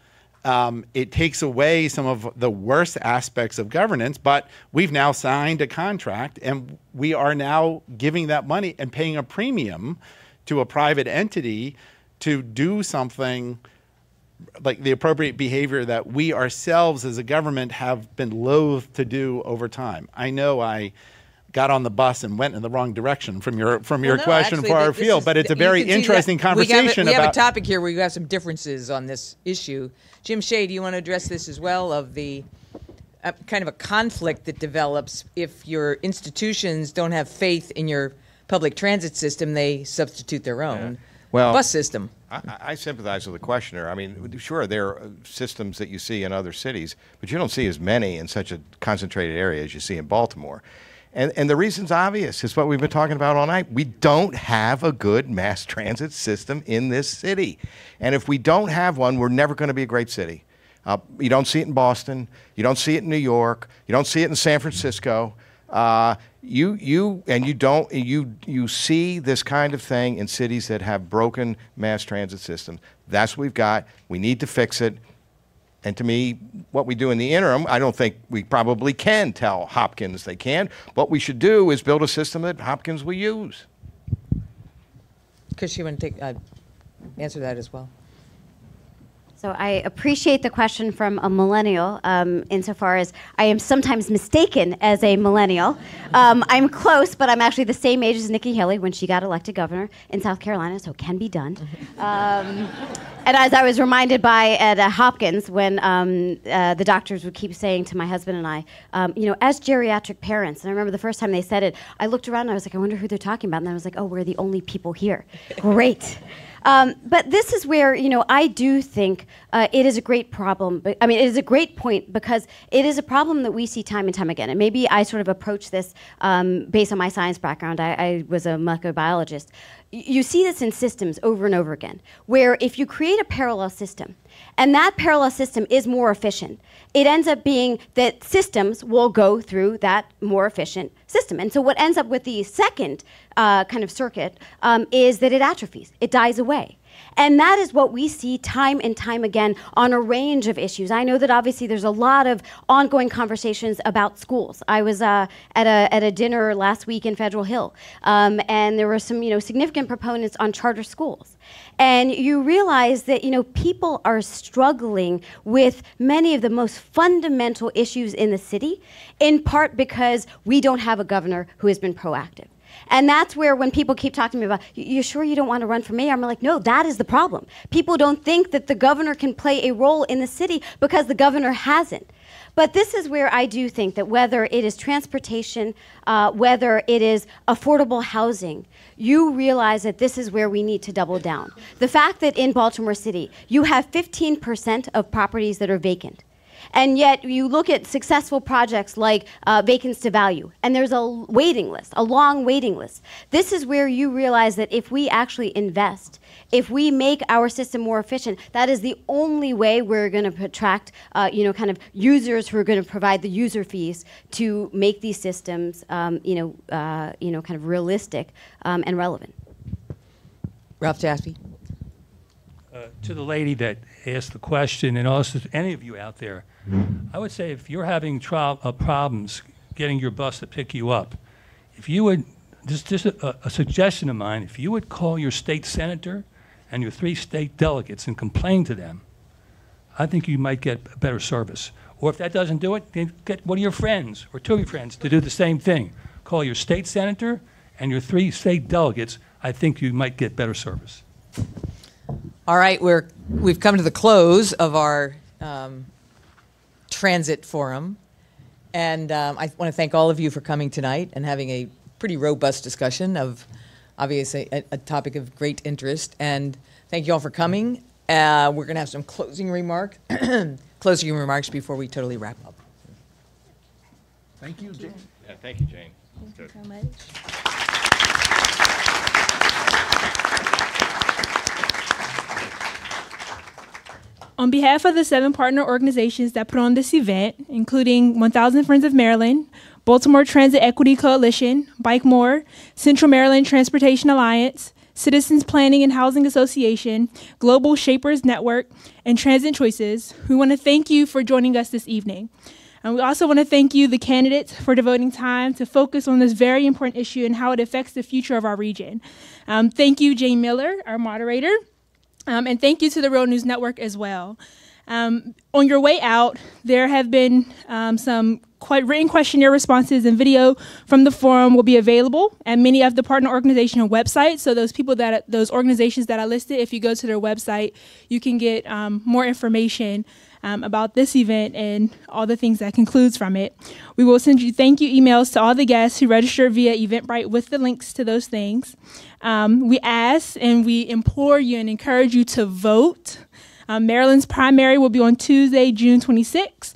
It takes away some of the worst aspects of governance, but we've now signed a contract, and we are now giving that money and paying a premium to a private entity to do something like the appropriate behavior that we ourselves as a government have been loath to do over time. I know I got on the bus and went in the wrong direction from your question for our field, but it's a very interesting conversation. We have a topic here where we have some differences on this issue. Jim Shea, do you want to address this as well, of the kind of a conflict that develops if your institutions don't have faith in your public transit system. They substitute their own bus system. I sympathize with the questioner. I mean, sure, there are systems that you see in other cities, but you don't see as many in such a concentrated area as you see in Baltimore. And the reason's obvious. It's what we've been talking about all night. We don't have a good mass transit system in this city. And if we don't have one, we're never going to be a great city. You don't see it in Boston. You don't see it in New York. You don't see it in San Francisco. You see this kind of thing in cities that have broken mass transit systems. That's what we've got. We need to fix it. And to me, what we do in the interim, I don't think we probably can tell Hopkins they can. What we should do is build a system that Hopkins will use. Chris, you want to take answer that as well? So I appreciate the question from a millennial, insofar as I am sometimes mistaken as a millennial. I'm close, but I'm actually the same age as Nikki Haley when she got elected governor in South Carolina, so it can be done. And as I was reminded by at Hopkins, when the doctors would keep saying to my husband and I, as geriatric parents, and I remember the first time they said it, I looked around and I was like, I wonder who they're talking about, and then I was like, oh, we're the only people here. Great. But this is where, I do think it is a great problem. But, it is a great point because it is a problem that we see time and time again. And maybe I sort of approach this based on my science background. I was a molecular biologist. You see this in systems over and over again, where if you create a parallel system, and that parallel system is more efficient, it ends up being that systems will go through that more efficient system. And so what ends up with the second kind of circuit is that it atrophies, it dies away. And that is what we see time and time again on a range of issues. I know that obviously there's a lot of ongoing conversations about schools. I was at a dinner last week in Federal Hill, and there were some significant proponents on charter schools. And you realize that people are struggling with many of the most fundamental issues in the city, in part because we don't have a governor who has been proactive. And that's where when people keep talking to me about, you sure you don't want to run for mayor? I'm like, no, that is the problem. People don't think that the governor can play a role in the city because the governor hasn't. But this is where I do think that whether it is transportation, whether it is affordable housing, you realize that this is where we need to double down. The fact that in Baltimore City, you have 15% of properties that are vacant. And yet you look at successful projects like Vacants to Value, and there's a waiting list, a long waiting list. This is where you realize that if we actually invest, if we make our system more efficient, that is the only way we're going to attract, kind of users who are going to provide the user fees to make these systems, kind of realistic and relevant. Ralph Jaspy. To the lady that asked the question, and also to any of you out there, I would say if you're having problems getting your bus to pick you up, if you would, just a suggestion of mine, if you would call your state senator and your 3 state delegates and complain to them, I think you might get better service. Or if that doesn't do it, then get one of your friends or 2 of your friends to do the same thing. Call your state senator and your 3 state delegates. I think you might get better service. All right, we've come to the close of our transit forum, and I want to thank all of you for coming tonight and having a pretty robust discussion of, obviously, a topic of great interest. And thank you all for coming. We're going to have some closing remarks before we totally wrap up. Thank you, Jane. Yeah, thank you, Jane. Thank you so much. On behalf of the 7 partner organizations that put on this event, including 1,000 Friends of Maryland, Baltimore Transit Equity Coalition, Bike More, Central Maryland Transportation Alliance, Citizens Planning and Housing Association, Global Shapers Network, and Transit Choices, we want to thank you for joining us this evening. And we also want to thank you, the candidates, for devoting time to focus on this very important issue and how it affects the future of our region. Thank you, Jane Miller, our moderator. And thank you to the Real News Network as well. On your way out, there have been some written questionnaire responses, and video from the forum will be available at many of the partner organization websites. So those organizations that I listed, if you go to their website, you can get more information about this event and all the things that concludes from it. We will send you thank you emails to all the guests who register via Eventbrite with the links to those things. We ask and we implore you and encourage you to vote. Maryland's primary will be on Tuesday, June 26th.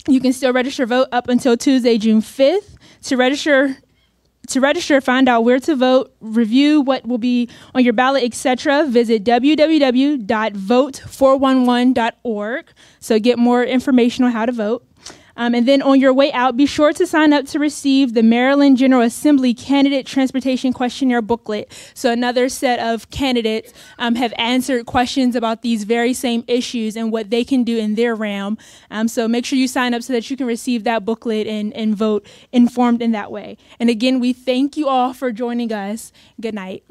You can still register vote up until Tuesday, June 5th. To register, find out where to vote, review what will be on your ballot, etc., visit www.vote411.org. So get more information on how to vote. And then on your way out, be sure to sign up to receive the Maryland General Assembly Candidate Transportation Questionnaire booklet. So another set of candidates have answered questions about these very same issues and what they can do in their realm. So make sure you sign up so that you can receive that booklet and vote informed in that way. And again, we thank you all for joining us. Good night.